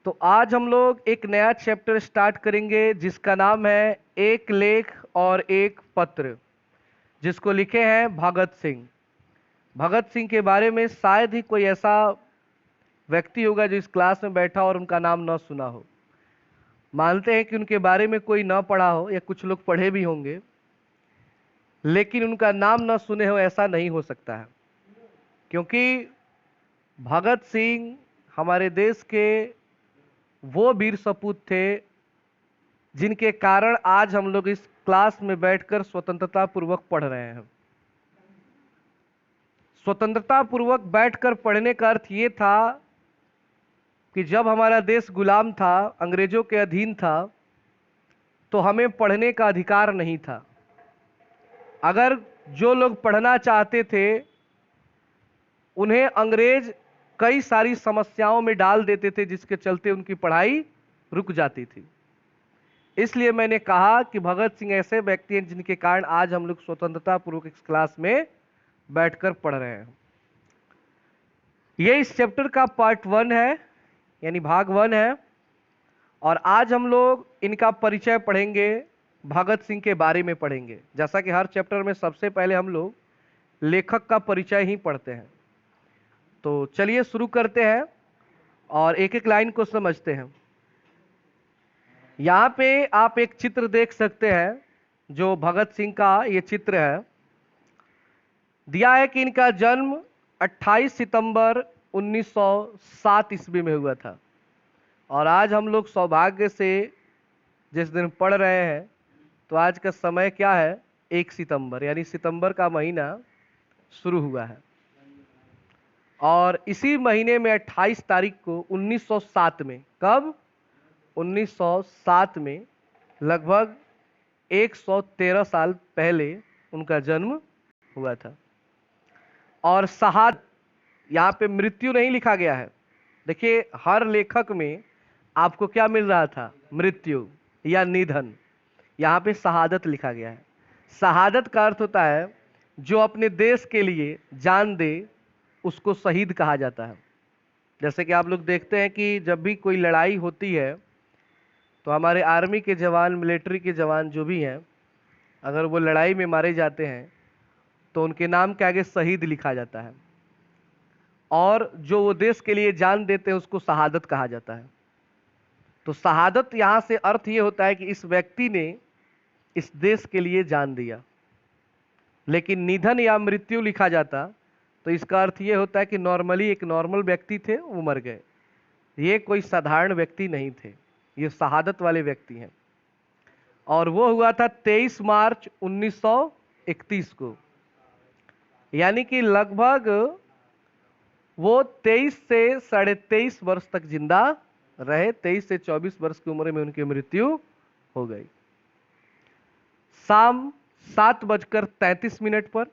तो आज हम लोग एक नया चैप्टर स्टार्ट करेंगे जिसका नाम है एक लेख और एक पत्र, जिसको लिखे हैं भगत सिंह। भगत सिंह के बारे में शायद ही कोई ऐसा व्यक्ति होगा जो इस क्लास में बैठा और उनका नाम न सुना हो। मानते हैं कि उनके बारे में कोई न पढ़ा हो या कुछ लोग पढ़े भी होंगे, लेकिन उनका नाम न सुने हो ऐसा नहीं हो सकता है, क्योंकि भगत सिंह हमारे देश के वो वीर सपूत थे जिनके कारण आज हम लोग इस क्लास में बैठकर स्वतंत्रता पूर्वक पढ़ रहे हैं। स्वतंत्रता पूर्वक बैठकर पढ़ने का अर्थ ये था कि जब हमारा देश गुलाम था, अंग्रेजों के अधीन था, तो हमें पढ़ने का अधिकार नहीं था। अगर जो लोग पढ़ना चाहते थे उन्हें अंग्रेज कई सारी समस्याओं में डाल देते थे, जिसके चलते उनकी पढ़ाई रुक जाती थी। इसलिए मैंने कहा कि भगत सिंह ऐसे व्यक्ति हैं जिनके कारण आज हम लोग स्वतंत्रता पूर्वक इस क्लास में बैठकर पढ़ रहे हैं। ये इस चैप्टर का पार्ट 1 है, यानी भाग 1 है, और आज हम लोग इनका परिचय पढ़ेंगे, भगत सिंह के बारे में पढ़ेंगे। जैसा कि हर चैप्टर में सबसे पहले हम लोग लेखक का परिचय ही पढ़ते हैं। तो चलिए शुरू करते हैं और एक एक लाइन को समझते हैं। यहाँ पे आप एक चित्र देख सकते हैं, जो भगत सिंह का ये चित्र है। दिया है कि इनका जन्म 28 सितंबर 1907 ईस्वी में हुआ था, और आज हम लोग सौभाग्य से जिस दिन पढ़ रहे हैं, तो आज का समय क्या है, 1 सितंबर, यानी सितंबर का महीना शुरू हुआ है। और इसी महीने में 28 तारीख को 1907 में, कब, 1907 में, लगभग 113 साल पहले उनका जन्म हुआ था। और शहादत, यहाँ पे मृत्यु नहीं लिखा गया है। देखिए, हर लेखक में आपको क्या मिल रहा था, मृत्यु या निधन। यहाँ पे शहादत लिखा गया है। शहादत का अर्थ होता है जो अपने देश के लिए जान दे, उसको शहीद कहा जाता है। जैसे कि आप लोग देखते हैं कि जब भी कोई लड़ाई होती है, तो हमारे आर्मी के जवान, मिलिट्री के जवान जो भी हैं, अगर वो लड़ाई में मारे जाते हैं तो उनके नाम के आगे शहीद लिखा जाता है, और जो वो देश के लिए जान देते हैं उसको शहादत कहा जाता है। तो शहादत यहाँ से अर्थ ये होता है कि इस व्यक्ति ने इस देश के लिए जान दिया। लेकिन निधन या मृत्यु लिखा जाता तो इसका अर्थ ये होता है कि नॉर्मली एक नॉर्मल व्यक्ति थे, वो मर गए। ये कोई साधारण व्यक्ति नहीं थे, ये शहादत वाले व्यक्ति हैं। और वो हुआ था 23 मार्च 1931 को, यानी कि लगभग वो 23 से 23.5 वर्ष तक जिंदा रहे। 23 से 24 वर्ष की उम्र में उनकी मृत्यु हो गई। शाम 7:33 पर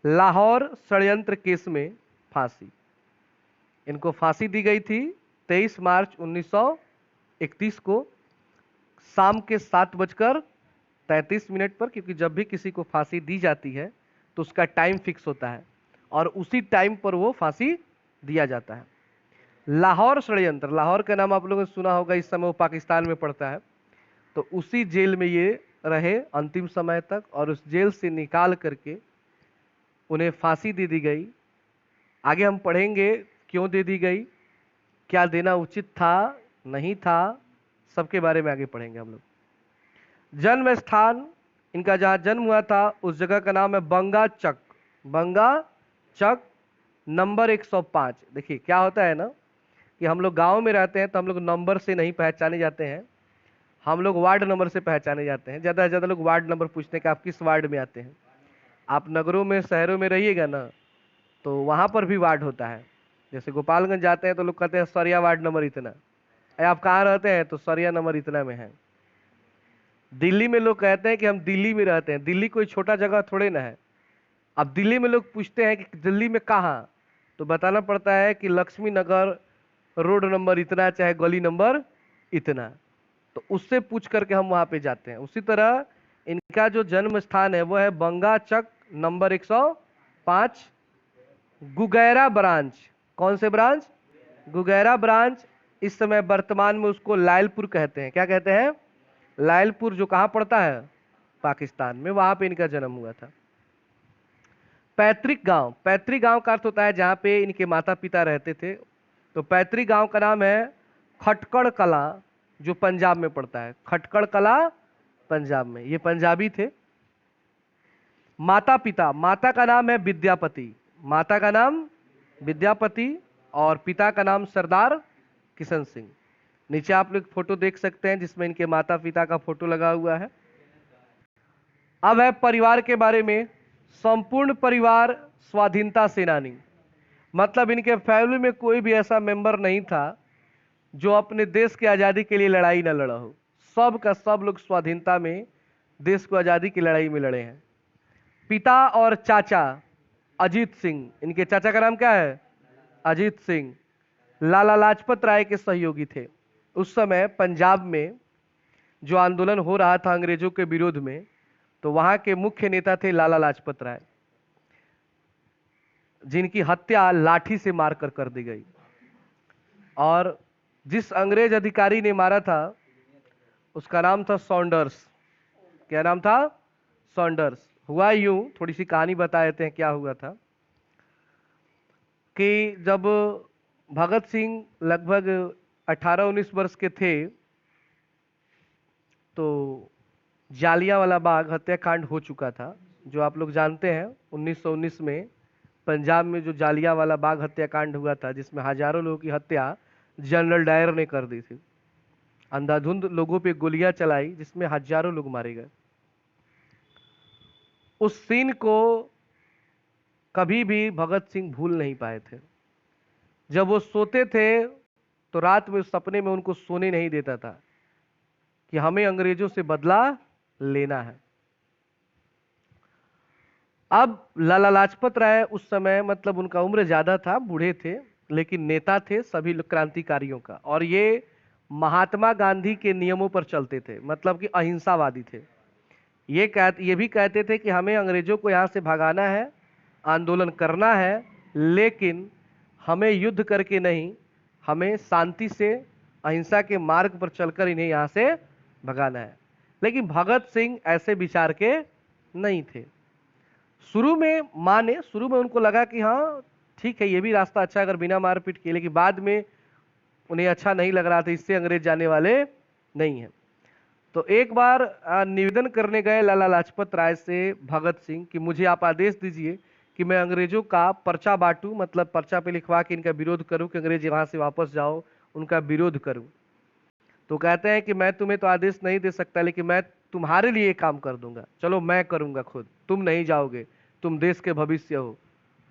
लाहौर षड्यंत्र केस में फांसी, इनको फांसी दी गई थी 23 मार्च 1931 को शाम के 7:33 पर, क्योंकि जब भी किसी को फांसी दी जाती है तो उसका टाइम फिक्स होता है, और उसी टाइम पर वो फांसी दिया जाता है। लाहौर षड्यंत्र, लाहौर का नाम आप लोगों ने सुना होगा, इस समय वो पाकिस्तान में पड़ता है। तो उसी जेल में ये रहे अंतिम समय तक, और उस जेल से निकाल करके उन्हें फांसी दे दी गई। आगे हम पढ़ेंगे क्यों दे दी गई, क्या देना उचित था, नहीं था, सबके बारे में आगे पढ़ेंगे हम लोग। जन्म स्थान, इनका जहाँ जन्म हुआ था उस जगह का नाम है बंगा चक। बंगा चक नंबर 105। देखिए क्या होता है ना, कि हम लोग गांव में रहते हैं तो हम लोग नंबर से नहीं पहचाने जाते हैं, हम लोग वार्ड नंबर से पहचाने जाते हैं। ज़्यादा से ज़्यादा लोग वार्ड नंबर पूछते हैं कि आप किस वार्ड में आते हैं। आप नगरों में, शहरों में रहिएगा ना, तो वहाँ पर भी वार्ड होता है। जैसे गोपालगंज जाते हैं तो लोग कहते हैं सरिया वार्ड नंबर इतना, आप कहाँ रहते हैं, तो सरिया नंबर इतना में है। दिल्ली में लोग कहते हैं कि हम दिल्ली में रहते हैं। दिल्ली कोई छोटा जगह थोड़े ना है। अब दिल्ली में लोग पूछते हैं कि दिल्ली में कहाँ, तो बताना पड़ता है कि लक्ष्मी नगर रोड नंबर इतना, चाहे गली नंबर इतना। तो उससे पूछ करके हम वहाँ पे जाते हैं। उसी तरह इनका जो जन्म स्थान है वो है बंगा चक नंबर 105, गुगैरा ब्रांच। कौन से ब्रांच, गुगैरा ब्रांच, इस समय वर्तमान में उसको लायलपुर कहते हैं। क्या कहते हैं? लायलपुर, जो कहाँ पड़ता है? पाकिस्तान में। वहां पे इनका जन्म हुआ था। पैतृक गांव, पैतृक गांव का अर्थ होता है जहां पे इनके माता पिता रहते थे। तो पैतृक गांव का नाम है खटकड़ कला, जो पंजाब में पड़ता है। खटकड़ कला पंजाब में, ये पंजाबी थे। माता पिता, माता का नाम है विद्यापति, माता का नाम विद्यापति और पिता का नाम सरदार किशन सिंह। नीचे आप लोग फोटो देख सकते हैं जिसमें इनके माता पिता का फोटो लगा हुआ है। अब है परिवार के बारे में। संपूर्ण परिवार स्वाधीनता सेनानी, मतलब इनके फैमिली में कोई भी ऐसा मेंबर नहीं था जो अपने देश की आजादी के लिए लड़ाई न लड़ा हो। सब का सब लोग स्वाधीनता में, देश को आजादी की लड़ाई में लड़े हैं। पिता और चाचा अजीत सिंह, इनके चाचा का नाम क्या है? अजीत सिंह। लाला लाजपत राय के सहयोगी थे। उस समय पंजाब में जो आंदोलन हो रहा था अंग्रेजों के विरोध में, तो वहां के मुख्य नेता थे लाला लाजपत राय, जिनकी हत्या लाठी से मारकर कर दी गई। और जिस अंग्रेज अधिकारी ने मारा था उसका नाम था सॉन्डर्स। क्या नाम था? सॉन्डर्स। हुआ यूं, थोड़ी सी कहानी बता देते हैं क्या हुआ था कि जब भगत सिंह लगभग 18-19 वर्ष के थे तो जालियांवाला बाग हत्याकांड हो चुका था, जो आप लोग जानते हैं। 1919 में पंजाब में जो जालियांवाला बाग हत्याकांड हुआ था, जिसमें हजारों लोगों की हत्या जनरल डायर ने कर दी थी। अंधाधुंध लोगों पे गोलियां चलाई जिसमें हजारों लोग मारे गए। उस सीन को कभी भी भगत सिंह भूल नहीं पाए थे। जब वो सोते थे तो रात में सपने में उनको सोने नहीं देता था कि हमें अंग्रेजों से बदला लेना है। अब लाला लाजपत राय उस समय, मतलब उनका उम्र ज्यादा था, बूढ़े थे, लेकिन नेता थे सभी क्रांतिकारियों का। और ये महात्मा गांधी के नियमों पर चलते थे, मतलब कि अहिंसावादी थे। ये भी कहते थे कि हमें अंग्रेजों को यहां से भगाना है, आंदोलन करना है, लेकिन हमें युद्ध करके नहीं, हमें शांति से अहिंसा के मार्ग पर चलकर इन्हें यहां से भगाना है। लेकिन भगत सिंह ऐसे विचार के नहीं थे। शुरू में उनको लगा कि हाँ ठीक है, ये भी रास्ता अच्छा अगर बिना मारपीट किए, लेकिन बाद में उन्हें अच्छा नहीं लग रहा था, इससे अंग्रेज जाने वाले नहीं है। तो एक बार निवेदन करने गए लाला लाजपत राय से भगत सिंह कि मुझे आप आदेश दीजिए कि मैं अंग्रेजों का पर्चा बांटूं, मतलब पर्चा पे लिखवा के इनका विरोध करूं कि अंग्रेज वहां से वापस जाओ, उनका विरोध करूं। तो कहते हैं कि मैं तुम्हें तो आदेश नहीं दे सकता, लेकिन मैं तुम्हारे लिए काम कर दूंगा। चलो मैं करूंगा खुद, तुम नहीं जाओगे, तुम देश के भविष्य हो।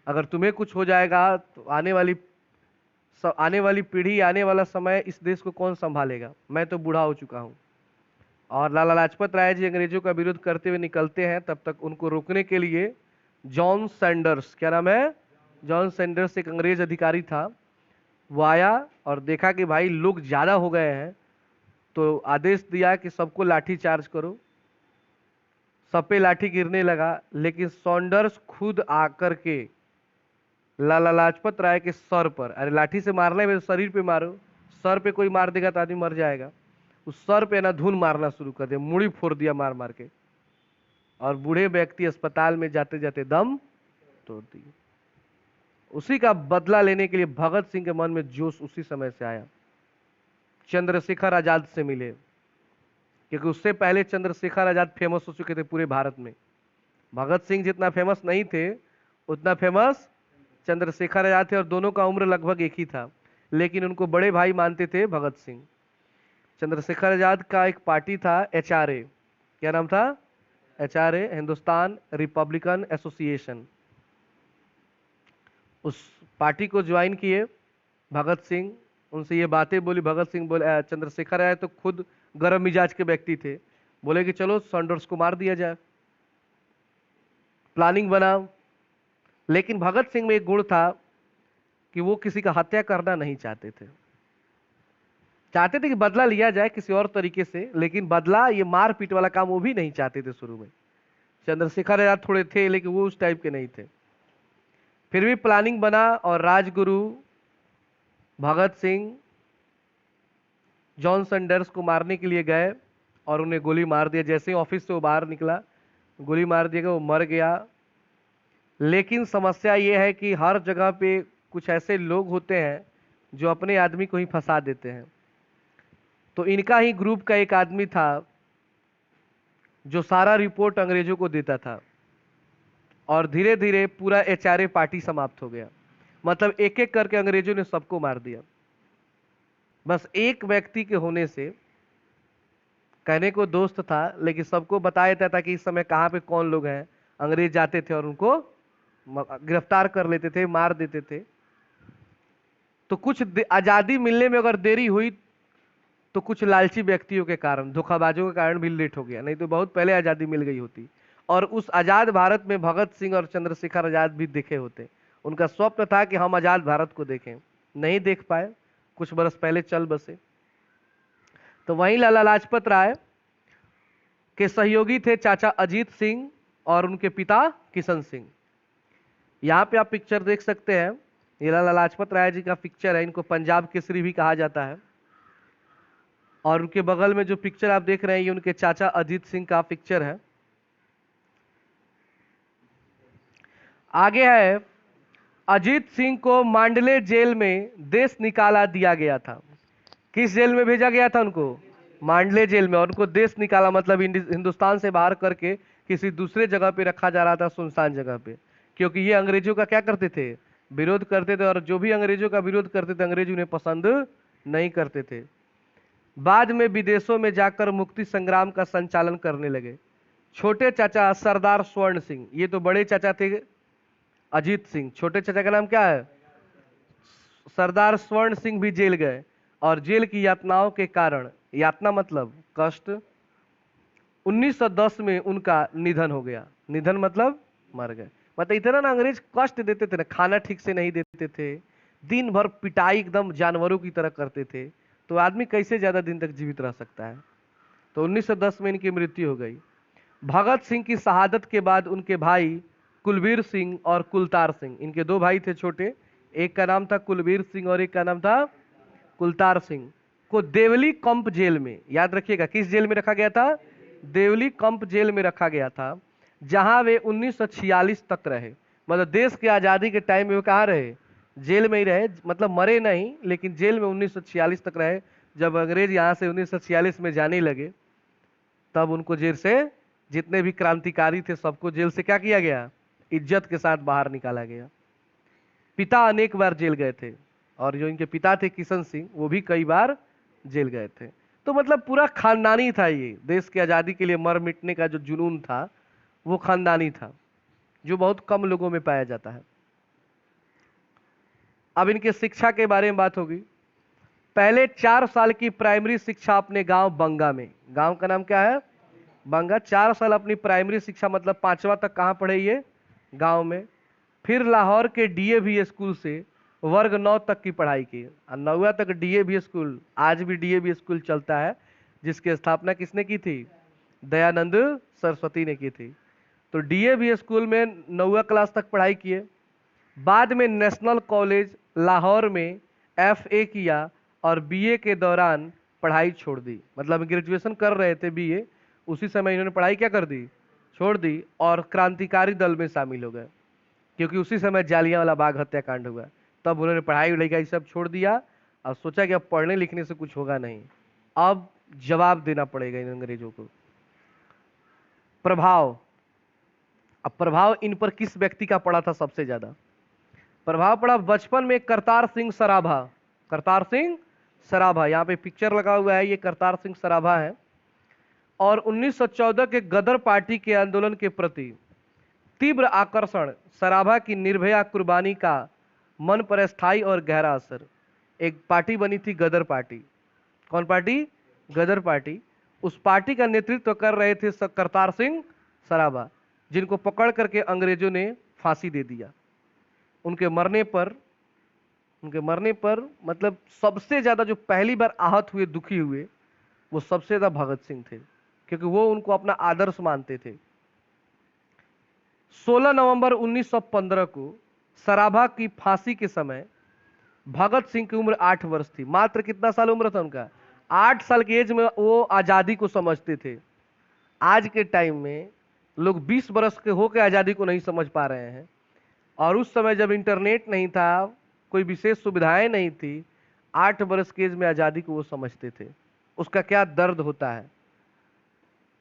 अगर तुम्हें कुछ हो जाएगा तो आने वाली पीढ़ी, आने वाला समय, इस देश को कौन संभालेगा? मैं तो बूढ़ा हो चुका हूं। और लाला लाजपत राय जी अंग्रेजों का विरोध करते हुए निकलते हैं। तब तक उनको रोकने के लिए जॉन सैंडर्स, क्या नाम है? जॉन सैंडर्स, एक अंग्रेज अधिकारी था। वो आया और देखा कि भाई लोग ज्यादा हो गए हैं, तो आदेश दिया कि सबको लाठी चार्ज करो। सब पे लाठी गिरने लगा, लेकिन सॉन्डर्स खुद आकर के लाला लाजपत राय के सर पर, अरे लाठी से मारना है तो शरीर पे मारो, सर पे कोई मार देगा तो आदमी मर जाएगा। उस सर पे ना धुन मारना शुरू कर दिया, मुड़ी फोड़ दिया मार मार के, और बूढ़े व्यक्ति अस्पताल में जाते जाते दम तोड़ दिए। उसी का बदला लेने के लिए भगत सिंह के मन में जोश उसी समय से आया। चंद्रशेखर आजाद से मिले, क्योंकि उससे पहले चंद्रशेखर आजाद फेमस हो चुके थे पूरे भारत में। भगत सिंह जितना फेमस नहीं थे, उतना फेमस चंद्रशेखर आजाद थे, और दोनों का उम्र लगभग एक ही था, लेकिन उनको बड़े भाई मानते थे भगत सिंह। चंद्रशेखर आजाद का एक पार्टी था HRA, क्या नाम था? HRA, Hindustan Republican association. उस पार्टी को ज्वाइन किए भगत सिंह। उनसे ये बातें बोली, भगत सिंह बोले, चंद्रशेखर आजाद तो खुद गर्म मिजाज के व्यक्ति थे, बोले कि चलो सॉन्डर्स को मार दिया जाए। प्लानिंग बना, लेकिन भगत सिंह में एक गुण था कि वो किसी का हत्या करना नहीं चाहते थे। चाहते थे कि बदला लिया जाए किसी और तरीके से, लेकिन बदला, ये मार पीट वाला काम वो भी नहीं चाहते थे शुरू में। चंद्रशेखर आजाद थोड़े थे, लेकिन वो उस टाइप के नहीं थे। फिर भी प्लानिंग बना और राजगुरु भगत सिंह जॉन सैंडर्स को मारने के लिए गए और उन्हें गोली मार दिया। जैसे ही ऑफिस से वो बाहर निकला, गोली मार दिया गया, वो मर गया। लेकिन समस्या ये है कि हर जगह पे कुछ ऐसे लोग होते हैं जो अपने आदमी को ही फंसा देते हैं। तो इनका ही ग्रुप का एक आदमी था जो सारा रिपोर्ट अंग्रेजों को देता था, और धीरे धीरे पूरा एचआरए पार्टी समाप्त हो गया। मतलब एक एक करके अंग्रेजों ने सबको मार दिया। बस एक व्यक्ति के होने से, कहने को दोस्त था लेकिन सबको बताया जाता था कि इस समय कहां पे कौन लोग हैं। अंग्रेज जाते थे और उनको गिरफ्तार कर लेते थे, मार देते थे। तो कुछ आजादी मिलने में अगर देरी हुई तो कुछ लालची व्यक्तियों के कारण, धोखाबाजों के कारण भी लेट हो गया, नहीं तो बहुत पहले आजादी मिल गई होती। और उस आजाद भारत में भगत सिंह और चंद्रशेखर आजाद भी देखे होते। उनका स्वप्न था कि हम आजाद भारत को देखें, नहीं देख पाए, कुछ बरस पहले चल बसे। तो वहीं लाला लाजपत राय के सहयोगी थे चाचा अजीत सिंह और उनके पिता किशन सिंह। यहां पे आप पिक्चर देख सकते हैं, ये लाला लाजपत राय जी का पिक्चर है। इनको पंजाब केसरी भी कहा जाता है। और उनके बगल में जो पिक्चर आप देख रहे हैं, ये उनके चाचा अजीत सिंह का पिक्चर है। आगे है, अजीत सिंह को मांडले जेल में देश निकाला दिया गया था। किस जेल में भेजा गया था उनको? मांडले जेल में। और उनको देश निकाला मतलब हिंदुस्तान से बाहर करके किसी दूसरे जगह पे रखा जा रहा था, सुनसान जगह पे। क्योंकि ये अंग्रेजों का क्या करते थे? विरोध करते थे। और जो भी अंग्रेजों का विरोध करते थे, अंग्रेज उन्हें पसंद नहीं करते थे। बाद में विदेशों में जाकर मुक्ति संग्राम का संचालन करने लगे। छोटे चाचा सरदार स्वर्ण सिंह, ये तो बड़े चाचा थे अजीत सिंह, छोटे चाचा का नाम क्या है? सरदार स्वर्ण सिंह भी जेल गए। और जेल की यातनाओं के कारण, यातना मतलब कष्ट, 1910 में उनका निधन हो गया। निधन मतलब मर गए। मतलब इतना ना अंग्रेज कष्ट देते थे ना, खाना ठीक से नहीं देते थे, दिन भर पिटाई एकदम जानवरों की तरह करते थे। तो आदमी कैसे ज्यादा दिन तक जीवित रह सकता है? तो 1910 में इनकी मृत्यु हो गई। भगत सिंह की शहादत के बाद उनके भाई कुलबीर सिंह और कुलतार सिंह, इनके दो भाई थे छोटे, एक का नाम था कुलबीर सिंह और एक का नाम था कुलतार सिंह, को देवली कंप जेल में, याद रखिएगा किस जेल में रखा गया था? देवली कंप जेल में रखा गया था, जहां वे 1946 तक रहे। मतलब देश की आजादी के टाइम में वो कहाँ रहे? जेल में ही रहे। मतलब मरे नहीं, लेकिन जेल में 1946 तक रहे। जब अंग्रेज यहां से 1946 में जाने लगे, तब उनको जेल से, जितने भी क्रांतिकारी थे सबको जेल से क्या किया गया? इज्जत के साथ बाहर निकाला गया। पिता अनेक बार जेल गए थे, और जो इनके पिता थे किशन सिंह, वो भी कई बार जेल गए थे। तो मतलब पूरा खानदानी था ये। देश की आजादी के लिए मर मिटने का जो जुनून था, वो खानदानी था, जो बहुत कम लोगों में पाया जाता है। अब इनके शिक्षा के बारे में बात होगी। पहले 4 साल की प्राइमरी शिक्षा अपने गांव बंगा में, गांव का नाम क्या है? बंगा। 4 साल अपनी प्राइमरी शिक्षा मतलब 5वां तक कहां पढ़े ये? गांव में। फिर लाहौर के डीएवी स्कूल से वर्ग 9 तक की पढ़ाई की। और 9वां तक डीएवी स्कूल, आज भी डीएवी स्कूल चलता है, जिसकी स्थापना किसने की थी? दयानंद सरस्वती ने की थी। तो डीएवी स्कूल में 9वां क्लास तक पढ़ाई किए। बाद में नेशनल कॉलेज लाहौर में एफए किया और बीए के दौरान पढ़ाई छोड़ दी। मतलब ग्रेजुएशन कर रहे थे बीए, उसी समय इन्होंने पढ़ाई क्या कर दी? छोड़ दी, और क्रांतिकारी दल में शामिल हो गए। क्योंकि उसी समय जालियांवाला बाग हत्याकांड हुआ, तब उन्होंने पढ़ाई लिखाई सब छोड़ दिया और सोचा कि अब पढ़ने लिखने से कुछ होगा नहीं, अब जवाब देना पड़ेगा इन अंग्रेजों को। प्रभाव, अब प्रभाव इन पर किस व्यक्ति का पड़ा था सबसे ज्यादा? प्रभाव पड़ा बचपन में करतार सिंह सराभा। करतार सिंह सराभा, यहाँ पे पिक्चर लगा हुआ है, ये करतार सिंह सराभा है। और 1914 के गदर पार्टी के आंदोलन के प्रति तीव्र आकर्षण, सराभा की निर्भया कुर्बानी का मन पर स्थायी और गहरा असर। एक पार्टी बनी थी गदर पार्टी। कौन पार्टी? गदर पार्टी। उस पार्टी का नेतृत्व कर रहे थे करतार सिंह सराभा, जिनको पकड़ करके अंग्रेजों ने फांसी दे दिया। उनके मरने पर मतलब सबसे ज्यादा जो पहली बार आहत हुए, दुखी हुए, वो सबसे ज्यादा भगत सिंह थे, क्योंकि वो उनको अपना आदर्श मानते थे। 16 नवंबर 1915 को सराभा की फांसी के समय भगत सिंह की उम्र 8 वर्ष थी। मात्र कितना साल उम्र था उनका? 8 साल की एज में वो आजादी को समझते थे। आज के टाइम में लोग 20 बरस के होकर आजादी को नहीं समझ पा रहे हैं। और उस समय जब इंटरनेट नहीं था, कोई विशेष सुविधाएं नहीं थी, 8 बरस की एज में आजादी को वो समझते थे। उसका क्या दर्द होता है।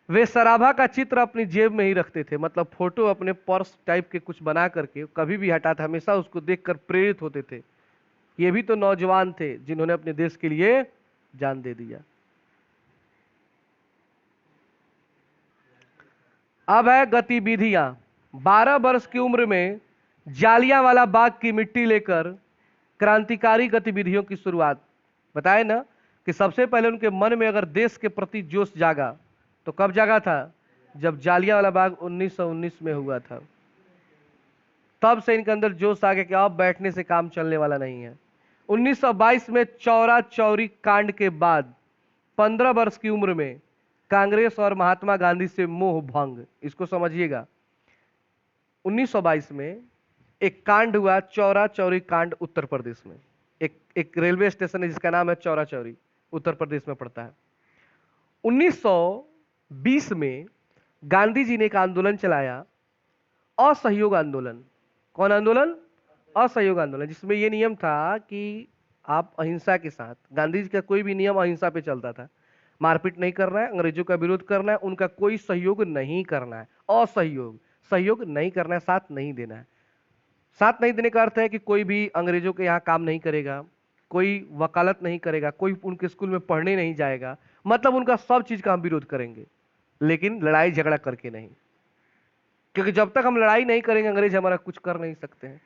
वे सराभा का चित्र अपनी जेब में ही रखते थे, मतलब फोटो अपने पर्स टाइप के कुछ बना करके कभी भी हटाते, हमेशा उसको देखकर प्रेरित होते थे। ये भी तो नौजवान थे जिन्होंने अपने देश के लिए जान दे दिया। अब है गतिविधियां। 12 वर्ष की उम्र में जालियांवाला बाग की मिट्टी लेकर क्रांतिकारी गतिविधियों की शुरुआत। बताए ना कि सबसे पहले उनके मन में अगर देश के प्रति जोश जागा तो कब जागा था? जब जालियांवाला बाग 1919 में हुआ था। तब से इनके अंदर जोश आ गया कि अब बैठने से काम चलने वाला नहीं है। 1922 में चौरा चौरी कांड के बाद 15 वर्ष की उम्र में कांग्रेस और महात्मा गांधी से मोह भंग। इसको समझिएगा। 1922 में एक कांड हुआ, चौरा चौरी कांड, उत्तर प्रदेश में। एक रेलवे स्टेशन है जिसका नाम है चौरा चौरी, उत्तर प्रदेश में पड़ता है। 1920 में गांधी जी ने एक आंदोलन चलाया, असहयोग आंदोलन। कौन आंदोलन? असहयोग आंदोलन, जिसमें यह नियम था कि आप अहिंसा के साथ, गांधी जी का कोई भी नियम अहिंसा पे चलता था। मारपीट नहीं करना है, अंग्रेजों का विरोध करना है, उनका कोई सहयोग नहीं करना है। असहयोग, सहयोग नहीं करना है, साथ नहीं देना है। साथ नहीं देने का अर्थ है कि कोई भी अंग्रेजों के यहाँ काम नहीं करेगा, कोई वकालत नहीं करेगा, कोई उनके स्कूल में पढ़ने नहीं जाएगा, मतलब उनका सब चीज का हम विरोध करेंगे, लेकिन लड़ाई झगड़ा करके नहीं। क्योंकि जब तक हम लड़ाई नहीं करेंगे अंग्रेज हमारा कुछ कर नहीं सकते हैं।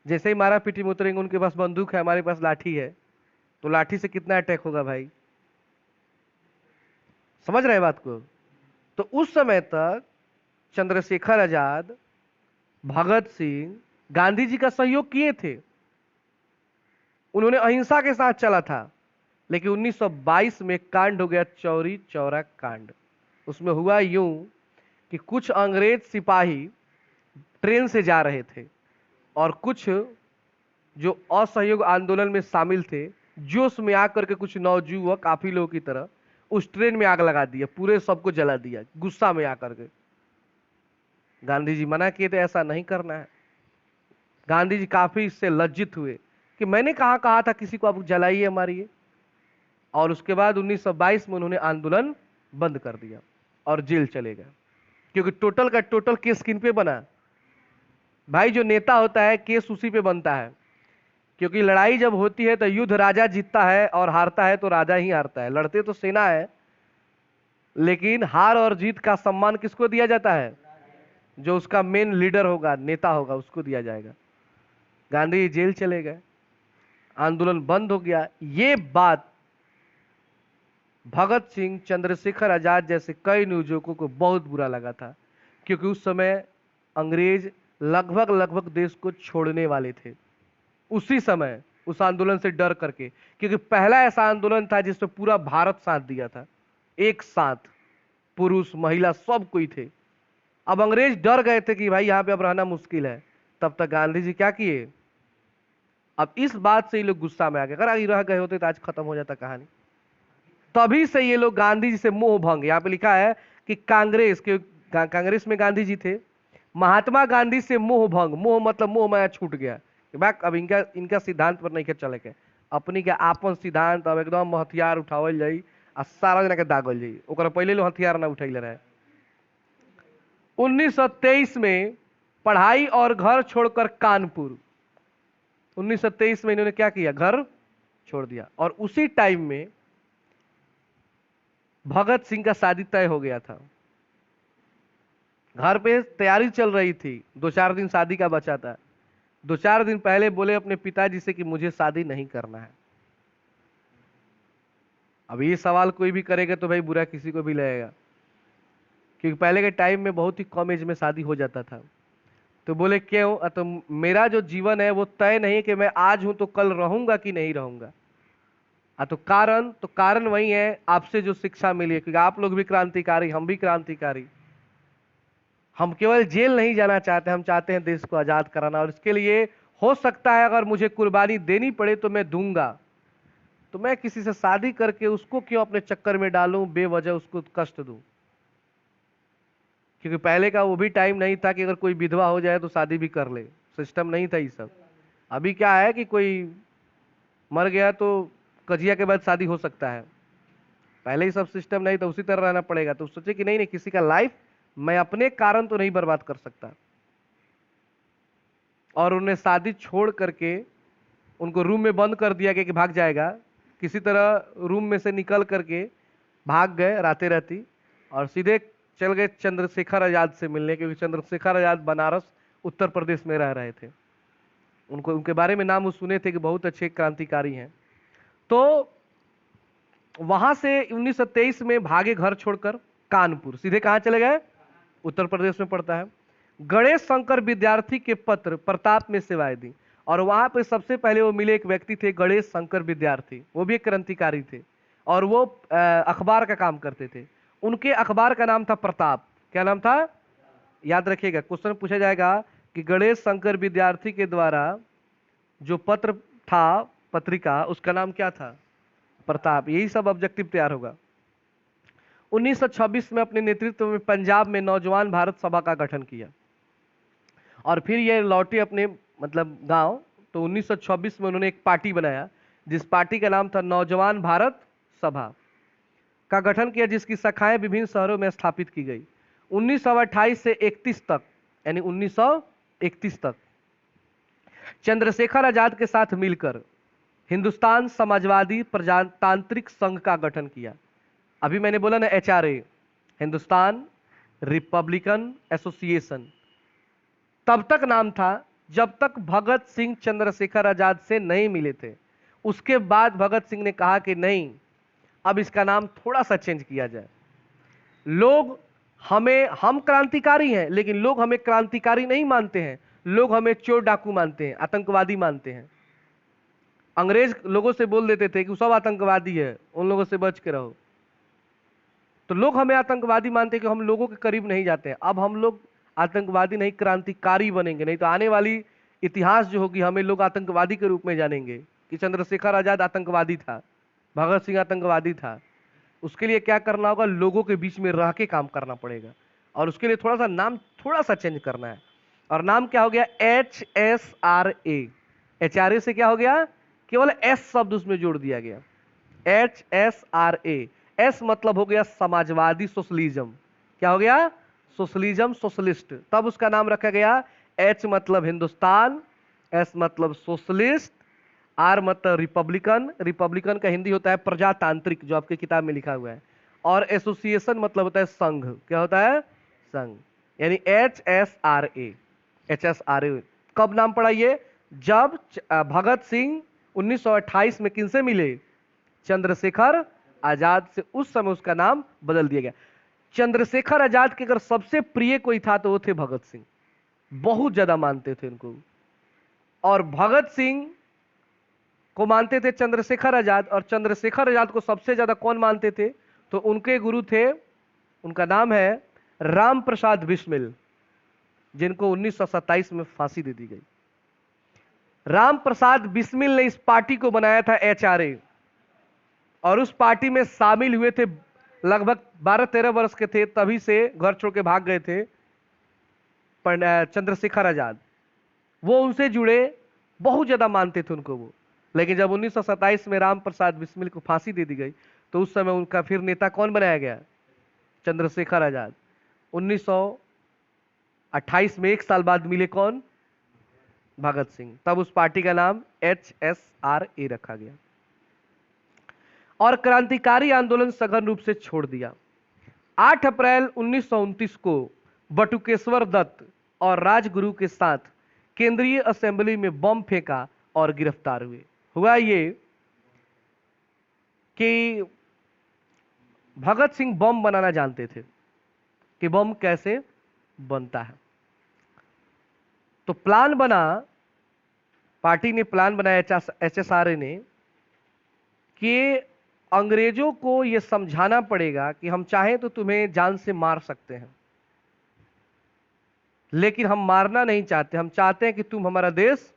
जैसे ही मारा पीटी में उतरेंगे, उनके पास बंदूक है, हमारे पास लाठी है, तो लाठी से कितना अटैक होगा भाई? समझ रहे हैं बात को? तो उस समय तक चंद्रशेखर आजाद, भगत सिंह गांधी जी का सहयोग किए थे, उन्होंने अहिंसा के साथ चला था। लेकिन 1922 में कांड हो गया, चौरी चौरा कांड। उसमें हुआ यूं कि कुछ अंग्रेज सिपाही ट्रेन से जा रहे थे और कुछ जो असहयोग आंदोलन में शामिल थे, जोश में आकर के कुछ नौजुवक काफिलों की तरह उस ट्रेन में आग लगा दिया, पूरे सबको जला दिया गुस्सा में आकर के। गांधी जी मना किए थे, ऐसा नहीं करना है। गांधी जी काफी इससे लज्जित हुए कि मैंने कहा था किसी को आप जलाइए मारिए। और उसके बाद 1922 में उन्होंने आंदोलन बंद कर दिया और जेल चले गए। क्योंकि टोटल का टोटल केस किन पे बना भाई? जो नेता होता है केस उसी पे बनता है। क्योंकि लड़ाई जब होती है तो युद्ध राजा जीतता है और हारता है तो राजा ही हारता है। लड़ते तो सेना है, लेकिन हार और जीत का सम्मान किसको दिया जाता है? जो उसका मेन लीडर होगा, नेता होगा, उसको दिया जाएगा। गांधी जी जेल चले गए, आंदोलन बंद हो गया। ये बात भगत सिंह, चंद्रशेखर आजाद जैसे कई नौजुवकों को बहुत बुरा लगा था। क्योंकि उस समय अंग्रेज लगभग देश को छोड़ने वाले थे उसी समय, उस आंदोलन से डर करके। क्योंकि पहला ऐसा आंदोलन था जिसमें पूरा भारत साथ दिया था, एक साथ, पुरुष महिला सब कोई थे। अब अंग्रेज डर गए थे कि भाई यहां पे अब रहना मुश्किल है। तब तक गांधी जी क्या किए? अब इस बात से ये लोग गुस्सा में आ गए। अगर आगे रह गए होते तो आज खत्म हो जाता कहानी। तभी से ये लोग गांधी जी से मोह भंग, यहां पे लिखा है कि कांग्रेस में गांधी जी थे, महात्मा गांधी से मोह भंग। मोह मतलब मोह माया छूट गया। अब इनका सिद्धांत पर नहीं चले के, अपनी के आपन सिद्धांत अब एकदम हथियार उठावल जाई आ सारा जना के दागल जाई। ओकरा पहले लोग हथियार ना उठैले रहे। 1923 में पढ़ाई और घर छोड़कर कानपुर, 1923 में इन्होंने क्या किया? घर छोड़ दिया। और उसी टाइम में भगत सिंह का शादी तय हो गया था। घर पे तैयारी चल रही थी, 2-4 दिन शादी का बचा था। 2-4 दिन पहले बोले अपने पिताजी से कि मुझे शादी नहीं करना है। अब ये सवाल कोई भी करेगा तो भाई बुरा किसी को भी लगेगा, क्योंकि पहले के टाइम में बहुत ही कम एज में शादी हो जाता था। तो बोले क्यों? तो मेरा जो जीवन है वो तय नहीं है कि मैं आज हूं तो कल रहूंगा कि नहीं रहूंगा। तो कारण वही है, आपसे जो शिक्षा मिली है। क्योंकि आप लोग भी क्रांतिकारी, हम भी क्रांतिकारी। हम केवल जेल नहीं जाना चाहते, हम चाहते हैं देश को आजाद कराना। और इसके लिए हो सकता है अगर मुझे कुर्बानी देनी पड़े तो मैं दूंगा। तो मैं किसी से शादी करके उसको क्यों अपने चक्कर में डालूं, बेवजह उसको कष्ट दूं। क्योंकि पहले का वो भी टाइम नहीं था कि अगर कोई विधवा हो जाए तो शादी भी कर ले, सिस्टम नहीं था ये सब। अभी क्या है कि कोई मर गया तो कजिया के बाद शादी हो सकता है, पहले ही सब सिस्टम नहीं था, उसी तरह रहना पड़ेगा। तो सोचे कि नहीं नहीं, किसी का लाइफ मैं अपने कारण तो नहीं बर्बाद कर सकता। और उन्हें शादी छोड़ करके उनको रूम में बंद कर दिया गया कि भाग जाएगा। किसी तरह रूम में से निकल करके भाग गए रातें रहती, और सीधे चल गए चंद्रशेखर आजाद से मिलने, क्योंकि चंद्रशेखर आजाद बनारस उत्तर प्रदेश में रह रहे थे। उनको उनके बारे में नाम वो सुने थे कि बहुत अच्छे क्रांतिकारी हैं। तो वहां से 1923 में भागे घर छोड़कर कानपुर, सीधे कहां चले गए, उत्तर प्रदेश में पड़ता है। गणेश शंकर विद्यार्थी के पत्र प्रताप में सेवाएं दी, और वहां पे सबसे पहले वो मिले एक व्यक्ति थे गणेश शंकर विद्यार्थी, वो भी एक क्रांतिकारी थे, और वो अखबार का काम करते थे। उनके अखबार का नाम था प्रताप। क्या नाम था, याद रखिएगा, क्वेश्चन पूछा जाएगा कि गणेश शंकर विद्यार्थी के द्वारा जो पत्र था, पत्रिका, उसका नाम क्या था, प्रताप। यही सब ऑब्जेक्टिव तैयार होगा। 1926 में अपने नेतृत्व में पंजाब में नौजवान भारत सभा का गठन किया, और फिर ये लौटे अपने मतलब गांव। तो 1926 में उन्होंने एक पार्टी बनाया, जिस पार्टी का नाम था नौजवान भारत सभा का गठन किया, जिसकी शाखाएं विभिन्न शहरों में स्थापित की गई। 1928 से 31 तक, यानी 1931 तक चंद्रशेखर आजाद के साथ मिलकर हिंदुस्तान समाजवादी प्रजातांत्रिक संघ का गठन किया। अभी मैंने बोला ना HRA, हिंदुस्तान रिपब्लिकन एसोसिएशन, तब तक नाम था जब तक भगत सिंह चंद्रशेखर आजाद से नहीं मिले थे। उसके बाद भगत सिंह ने कहा कि नहीं, अब इसका नाम थोड़ा सा चेंज किया जाए। लोग हम क्रांतिकारी हैं, लेकिन लोग हमें क्रांतिकारी नहीं मानते हैं, लोग हमें चोर डाकू मानते हैं, आतंकवादी मानते हैं। अंग्रेज लोगों से बोल देते थे कि सब आतंकवादी है, उन लोगों से बच के रहो। तो लोग हमें आतंकवादी मानते हैं कि हम लोगों के करीब नहीं जाते हैं। अब हम लोग आतंकवादी नहीं, क्रांतिकारी बनेंगे, नहीं तो आने वाली इतिहास जो होगी हमें लोग आतंकवादी के रूप में जानेंगे कि चंद्रशेखर आजाद आतंकवादी था, भगत सिंह आतंकवादी था। उसके लिए क्या करना होगा, लोगों के बीच में रह के काम करना पड़ेगा, और उसके लिए थोड़ा सा नाम थोड़ा सा चेंज करना है। और नाम क्या हो गया, HSRA। HRA से क्या हो गया, केवल S शब्द उसमें जोड़ दिया गया, HSRA। S मतलब हो गया समाजवादी सोशलिज्म। क्या हो गया, सोशलिज्म, सोशलिस्ट। तब उसका नाम रखा गया H मतलब हिंदुस्तान, S मतलब सोशलिस्ट, R मतलब रिपब्लिकन। रिपब्लिकन का हिंदी होता है प्रजातांत्रिक, जो आपकी किताब में लिखा हुआ है। और एसोसिएशन मतलब होता है संघ। क्या होता है, संघ। यानी HSRA, HSRA। कब नाम पड़ा ये, जब भगत सिंह 1928 में किनसे मिले, चंद्रशेखर आजाद से। उस समय उसका नाम बदल दिया गया। चंद्रशेखर आजाद के अगर सबसे प्रिय कोई था तो वो थे भगत सिंह, बहुत ज्यादा मानते थे उनको। और भगत सिंह को मानते थे चंद्रशेखर आजाद, और चंद्रशेखर आजाद को सबसे ज्यादा कौन मानते थे, तो उनके गुरु थे, उनका नाम है राम प्रसाद बिस्मिल, जिनको 1927 में फांसी दे दी गई। राम प्रसाद बिस्मिल ने इस पार्टी को बनाया था HRA, और उस पार्टी में शामिल हुए थे, लगभग 12-13 वर्ष के थे तभी से घर छोड़ के भाग गए थे चंद्रशेखर आजाद। वो उनसे जुड़े, बहुत ज्यादा मानते थे उनको वो। लेकिन जब 1927 में राम प्रसाद बिस्मिल को फांसी दे दी गई, तो उस समय उनका फिर नेता कौन बनाया गया, चंद्रशेखर आजाद। 1928 में 1 साल बाद मिले कौन, भगत सिंह। तब उस पार्टी का नाम HSRA रखा गया, और क्रांतिकारी आंदोलन सघन रूप से छोड़ दिया। 8 अप्रैल 1929 को बटुकेश्वर दत्त और राजगुरु के साथ केंद्रीय असेंबली में बम फेंका और गिरफ्तार हुए। हुआ ये कि भगत सिंह बम बनाना जानते थे कि बम कैसे बनता है। तो प्लान बना, पार्टी ने प्लान बनाया, HSRA ने, कि अंग्रेजों को यह समझाना पड़ेगा कि हम चाहें तो तुम्हें जान से मार सकते हैं, लेकिन हम मारना नहीं चाहते, हम चाहते हैं कि तुम हमारा देश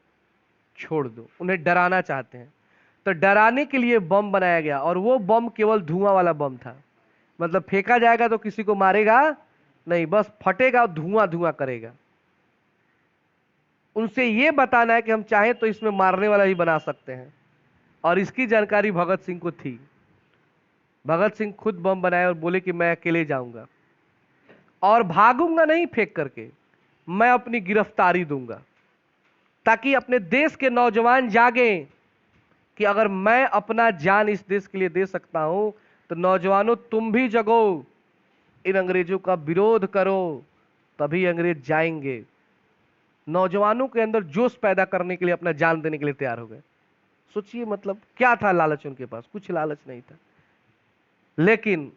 छोड़ दो। उन्हें डराना चाहते हैं। तो डराने के लिए बम बनाया गया, और वो बम केवल धुआं वाला बम था। मतलब फेंका जाएगा तो किसी को मारेगा नहीं, बस फटेगा और धुआं धुआं करेगा। उनसे ये बताना है कि हम चाहें तो इसमें मारने वाला ही बना सकते हैं, और इसकी जानकारी भगत सिंह को थी। भगत सिंह खुद बम बनाए और बोले कि मैं अकेले जाऊंगा और भागूंगा नहीं फेंक करके, मैं अपनी गिरफ्तारी दूंगा, ताकि अपने देश के नौजवान जागें कि अगर मैं अपना जान इस देश के लिए दे सकता हूं तो नौजवानों तुम भी जगो, इन अंग्रेजों का विरोध करो, तभी अंग्रेज जाएंगे। नौजवानों के अंदर जोश पैदा करने के लिए अपना जान देने के लिए तैयार हो गए। सोचिए, मतलब क्या था लालच उनके पास? कुछ लालच नहीं था। लेकिन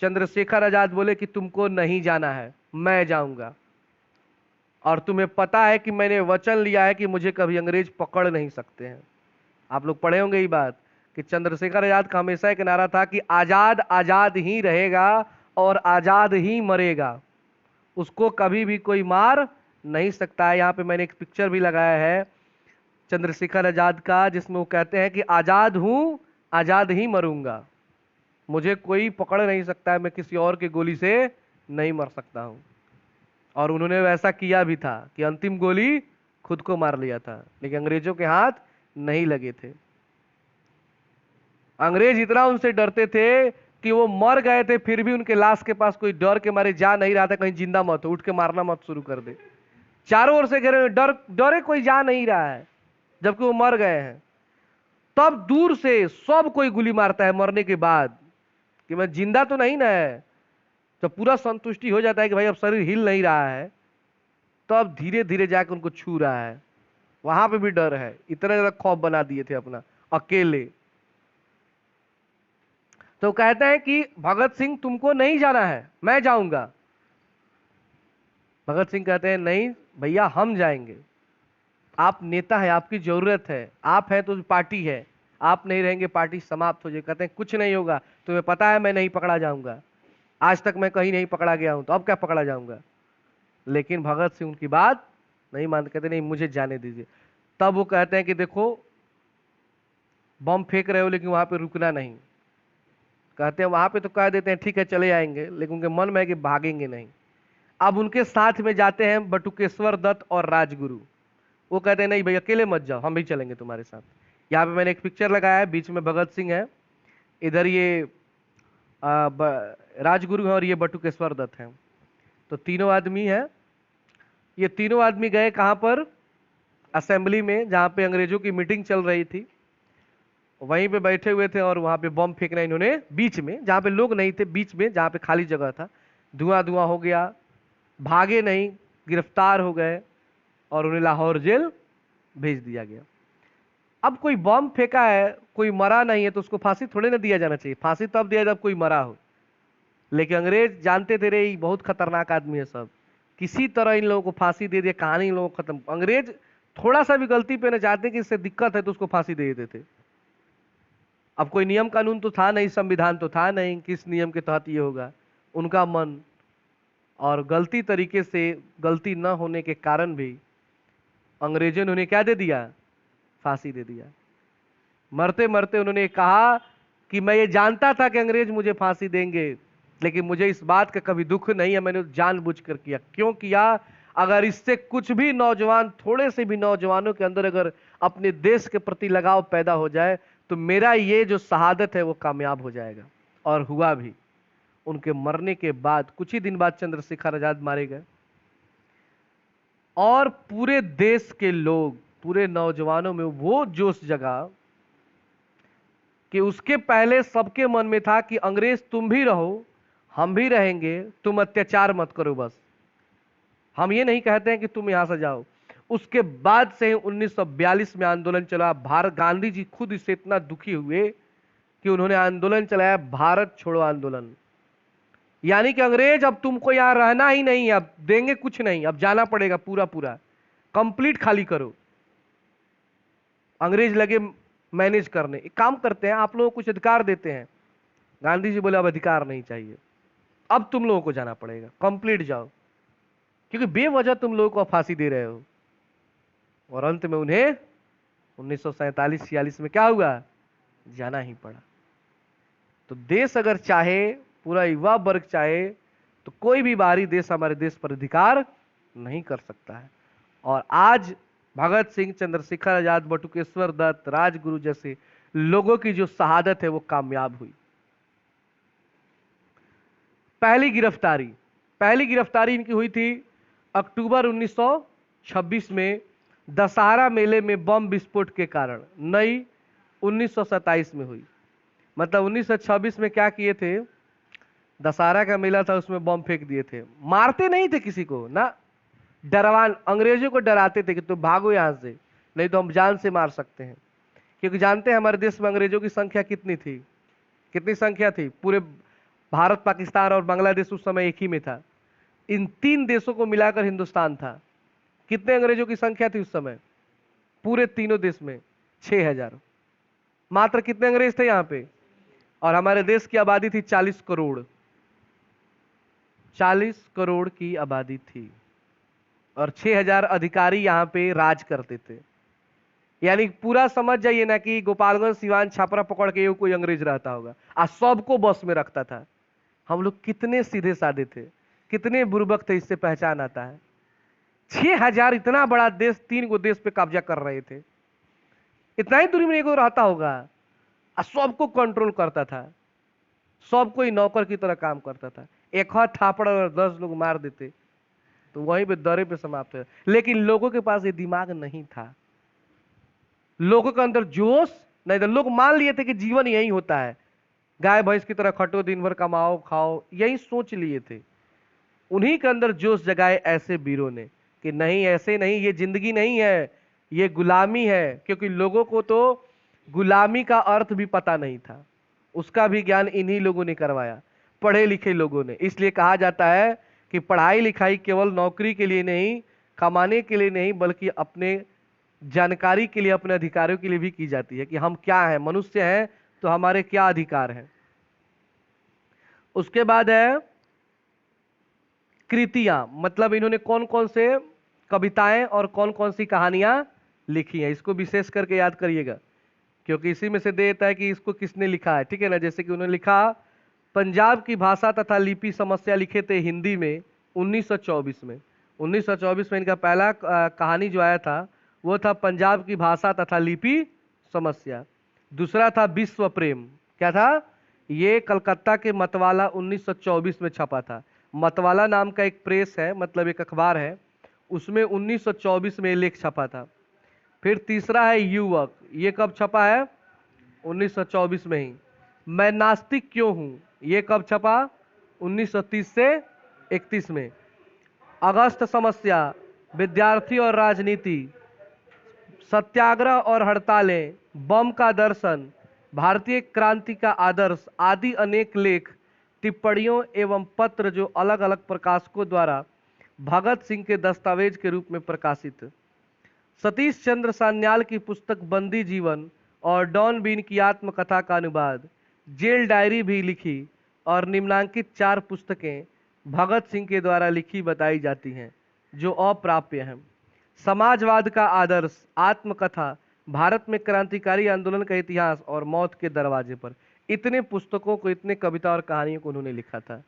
चंद्रशेखर आजाद बोले कि तुमको नहीं जाना है, मैं जाऊंगा, और तुम्हें पता है कि मैंने वचन लिया है कि मुझे कभी अंग्रेज पकड़ नहीं सकते हैं। आप लोग पढ़े होंगे ये बात कि चंद्रशेखर आजाद का हमेशा एक नारा था कि आजाद आजाद ही रहेगा और आजाद ही मरेगा, उसको कभी भी कोई मार नहीं सकता है। यहां पे मैंने एक पिक्चर भी लगाया है चंद्रशेखर आजाद का, जिसमें वो कहते हैं कि आजाद हूं, आजाद ही मरूंगा, मुझे कोई पकड़ नहीं सकता है, मैं किसी और की गोली से नहीं मर सकता हूं। और उन्होंने वैसा किया भी था कि अंतिम गोली खुद को मार लिया था, लेकिन अंग्रेजों के हाथ नहीं लगे थे। अंग्रेज इतना उनसे डरते थे कि वो मर गए थे, फिर भी उनके लाश के पास कोई डर के मारे जा नहीं रहा था, कहीं जिंदा मत हो, उठ के मारना मत शुरू कर दे। चारों ओर से घेरे, डर डरे कोई जा नहीं रहा है, जबकि वो मर गए हैं। तब दूर से सब कोई गोली मारता है मरने के बाद कि मैं जिंदा तो नहीं ना है। जब पूरा संतुष्टि हो जाता है कि भाई अब शरीर हिल नहीं रहा है, तब धीरे धीरे जाकर उनको छू रहा है। वहां पे भी डर है, इतना ज्यादा खौफ बना दिए थे अपना अकेले। तो कहते हैं कि भगत सिंह तुमको नहीं जाना है, मैं जाऊंगा। भगत सिंह कहते हैं नहीं भैया, हम जाएंगे, आप नेता है, आपकी जरूरत है, आप हैं तो पार्टी है, आप नहीं रहेंगे पार्टी समाप्त हो जाएगी। कहते हैं कुछ नहीं होगा, तुम्हें पता है मैं नहीं पकड़ा जाऊंगा, आज तक मैं कहीं नहीं पकड़ा गया हूं, तो अब क्या पकड़ा जाऊंगा। लेकिन भगत सिंह उनकी बात नहीं मानते, कहते नहीं मुझे जाने दीजिए। तब वो कहते हैं कि देखो बम फेंक रहे हो लेकिन वहां पे रुकना नहीं। कहते हैं वहां पे तो कह देते हैं ठीक है चले आएंगे, लेकिन उनके मन में है कि भागेंगे नहीं। अब उनके साथ में जाते हैं बटुकेश्वर दत्त और राजगुरु। वो कहते हैं नहीं भाई अकेले मत जाओ, हम भी चलेंगे तुम्हारे साथ। यहाँ पे मैंने एक पिक्चर लगाया है, बीच में भगत सिंह है, इधर ये राजगुरु है और ये बटुकेश्वर दत्त है। तो तीनों आदमी है, ये तीनों आदमी गए कहां पर? असेंबली में, जहां पे अंग्रेजों की मीटिंग चल रही थी, वहीं पे बैठे हुए थे, और वहां पे बम फेंकना इन्होंने बीच में, जहां पे लोग नहीं थे, बीच में जहां पे खाली जगह था। धुआं धुआं हो गया, भागे नहीं, गिरफ्तार हो गए और उन्हें लाहौर जेल भेज दिया गया। अब कोई बम फेंका है, कोई मरा नहीं है, तो उसको फांसी थोड़े ना दिया जाना चाहिए। फांसी तब दिया जब कोई मरा हो। लेकिन अंग्रेज जानते थे रे ये बहुत खतरनाक आदमी है, सब किसी तरह इन लोगों को फांसी दे दिया, कहानी इन लोगों को खत्म। अंग्रेज थोड़ा सा भी गलती पे न चाहते कि इससे दिक्कत है तो उसको फांसी दे देते। अब कोई नियम कानून तो था नहीं, संविधान तो था नहीं, किस नियम के तहत ये होगा। उनका मन, और गलती तरीके से, गलती न होने के कारण भी अंग्रेजों ने उन्हें क्या दे दिया? फांसी दे दिया। मरते मरते उन्होंने कहा कि मैं ये जानता था कि अंग्रेज मुझे फांसी देंगे, लेकिन मुझे इस बात का कभी दुख नहीं है, मैंने जानबूझकर किया। क्यों किया? अगर इससे कुछ भी नौजवान, थोड़े से भी नौजवानों के अंदर अगर अपने देश के प्रति लगाव पैदा हो जाए तो मेरा ये जो शहादत है वो कामयाब हो जाएगा। और हुआ भी। उनके मरने के बाद कुछ ही दिन बाद चंद्रशेखर आजाद मारे गए, और पूरे देश के लोग, पूरे नौजवानों में वो जोश जगा कि उसके पहले सबके मन में था कि अंग्रेज तुम भी रहो, हम भी रहेंगे, तुम अत्याचार मत करो, बस हम ये नहीं कहते हैं कि तुम यहां से जाओ। उसके बाद से 1942 में आंदोलन चला। भारत, गांधी जी खुद इससे इतना दुखी हुए कि उन्होंने आंदोलन चलाया, भारत छोड़ो आंदोलन। यानी कि अंग्रेज अब तुमको यहां रहना ही नहीं है, अब देंगे कुछ नहीं, अब जाना पड़ेगा, पूरा पूरा कंप्लीट खाली करो। अंग्रेज लगे मैनेज करने, एक काम करते हैं, आप लोगों को कुछ अधिकार देते हैं। गांधी जी बोले अब अधिकार नहीं चाहिए, अब तुम लोगों को जाना पड़ेगा, कंप्लीट जाओ, क्योंकि बेवजह तुम लोगों को फांसी दे रहे हो। और अंत में उन्हें 1947-46 में क्या हुआ, जाना ही पड़ा। तो देश अगर चाहे, पूरा युवा वर्ग चाहे, तो कोई भी बाहरी देश हमारे देश पर अधिकार नहीं कर सकता है। और आज भगत सिंह, चंद्रशेखर आजाद, बटुकेश्वर दत्त, राजगुरु जैसे लोगों की जो शहादत है वो कामयाब हुई। पहली गिरफ्तारी इनकी हुई थी अक्टूबर 1926 में दशहरा मेले में बम विस्फोट के कारण। नई 1927 में हुई। मतलब 1926 में क्या किए थे, दशहरा का मेला था, उसमें बम फेंक दिए थे। मारते नहीं थे किसी को ना, डरवान अंग्रेजों को डराते थे कि तुम भागो यहां से, नहीं तो हम जान से मार सकते हैं। क्योंकि जानते हैं हमारे देश में अंग्रेजों की संख्या कितनी थी, कितनी संख्या थी। पूरे भारत, पाकिस्तान और बांग्लादेश उस समय एक ही में था। इन 3 देशों को मिलाकर हिंदुस्तान था। कितने अंग्रेजों की संख्या थी उस समय पूरे तीनों देश में? 6000। मात्र कितने अंग्रेज थे यहां पे? और हमारे देश की आबादी थी 40 करोड़। 40 करोड़ की आबादी थी और 6000 अधिकारी यहां पे राज करते थे। यानी पूरा समझ जाइए ना कि गोपालगंज, सिवान, छापरा पकड़ के कोई अंग्रेज रहता होगा और सबको बस में रखता था। हम लोग कितने सीधे साधे थे, कितने बुर्बक थे, इससे पहचान आता है। 6000, इतना बड़ा देश, 3 गो देश पे कब्जा कर रहे थे। इतना ही दूरी में एगो रहता होगा और सबको कंट्रोल करता था, सबको ही नौकर की तरह काम करता था। एक हाथ थापड़ और 10 लोग मार देते तो वहीं पे दरे पे समाप्त है। लेकिन लोगों के पास ये दिमाग नहीं था, लोगों के अंदर जोश नहीं था। लोग मान लिए थे कि जीवन यही होता है, गाय भैंस की तरह खटो, दिन भर कमाओ खाओ, यही सोच लिए थे। उन्हीं के अंदर जोश जगाए ऐसे वीरों ने कि नहीं, ऐसे नहीं, ये जिंदगी नहीं है, ये गुलामी है। क्योंकि लोगों को तो गुलामी का अर्थ भी पता नहीं था, उसका भी ज्ञान इन्हीं लोगों ने करवाया, पढ़े लिखे लोगों ने। इसलिए कहा जाता है कि पढ़ाई लिखाई केवल नौकरी के लिए नहीं, कमाने के लिए नहीं, बल्कि अपने जानकारी के लिए, अपने अधिकारों के लिए भी की जाती है कि हम क्या हैं, मनुष्य हैं तो हमारे क्या अधिकार हैं। उसके बाद है कृतियां, मतलब इन्होंने कौन कौन से कविताएं और कौन कौन सी कहानियां लिखी हैं, इसको विशेष करके याद करिएगा, क्योंकि इसी में से देता है कि इसको किसने लिखा है। ठीक है ना, जैसे कि उन्होंने लिखा पंजाब की भाषा तथा लिपि समस्या, लिखे थे हिंदी में 1924 में। 1924 में इनका पहला कहानी जो आया था वो था पंजाब की भाषा तथा लिपि समस्या। दूसरा था विश्व प्रेम। क्या था ये? कलकत्ता के मतवाला 1924 में छपा था। मतवाला नाम का एक प्रेस है, मतलब एक अखबार है, उसमें 1924 में लेख छपा था। फिर तीसरा है युवक, ये कब छपा है? 1924 में ही। मैं नास्तिक क्यों हूं, ये कब छपा? 1930 से 31 में। अगस्त समस्या, विद्यार्थी और राजनीति, सत्याग्रह और हड़तालें, बम का दर्शन, भारतीय क्रांति का आदर्श आदि अनेक लेख, टिप्पणियों एवं पत्र जो अलग अलग प्रकाशकों द्वारा भगत सिंह के दस्तावेज के रूप में प्रकाशित। सतीश चंद्र सान्याल की पुस्तक बंदी जीवन और डॉन बीन की आत्मकथा का अनुवाद, जेल डायरी भी लिखी और निम्नांकित 4 पुस्तकें भगत सिंह के द्वारा लिखी बताई जाती हैं जो अप्राप्य हैं। समाजवाद का आदर्श, आत्मकथा, भारत में क्रांतिकारी आंदोलन का इतिहास और मौत के दरवाजे पर। इतने पुस्तकों को, इतने कविता और कहानियों को उन्होंने लिखा था।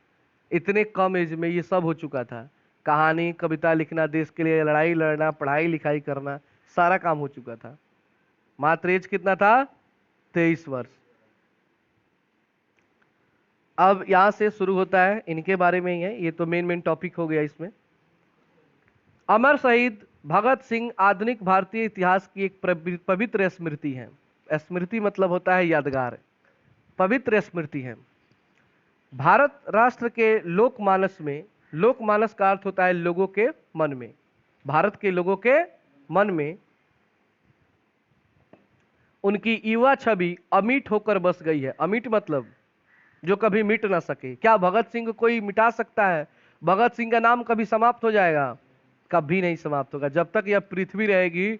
इतने कम एज में ये सब हो चुका था। कहानी, कविता लिखना, देश के लिए लड़ाई लड़ना, पढ़ाई लिखाई करना, सारा काम हो चुका था। मात्र एज कितना था? 23 वर्ष। अब यहां से शुरू होता है, इनके बारे में ही है, ये तो मेन टॉपिक हो गया इसमें। अमर शहीद भगत सिंह आधुनिक भारतीय इतिहास की एक पवित्र स्मृति है। स्मृति मतलब होता है यादगार, पवित्र स्मृति है। भारत राष्ट्र के लोकमानस में, लोकमानस का अर्थ होता है लोगों के मन में, भारत के लोगों के मन में उनकी युवा छवि अमिट होकर बस गई है। अमिट मतलब जो कभी मिट ना सके। क्या भगत सिंह को कोई मिटा सकता है? भगत सिंह का नाम कभी समाप्त हो जाएगा? कभी नहीं समाप्त होगा। जब तक यह पृथ्वी रहेगी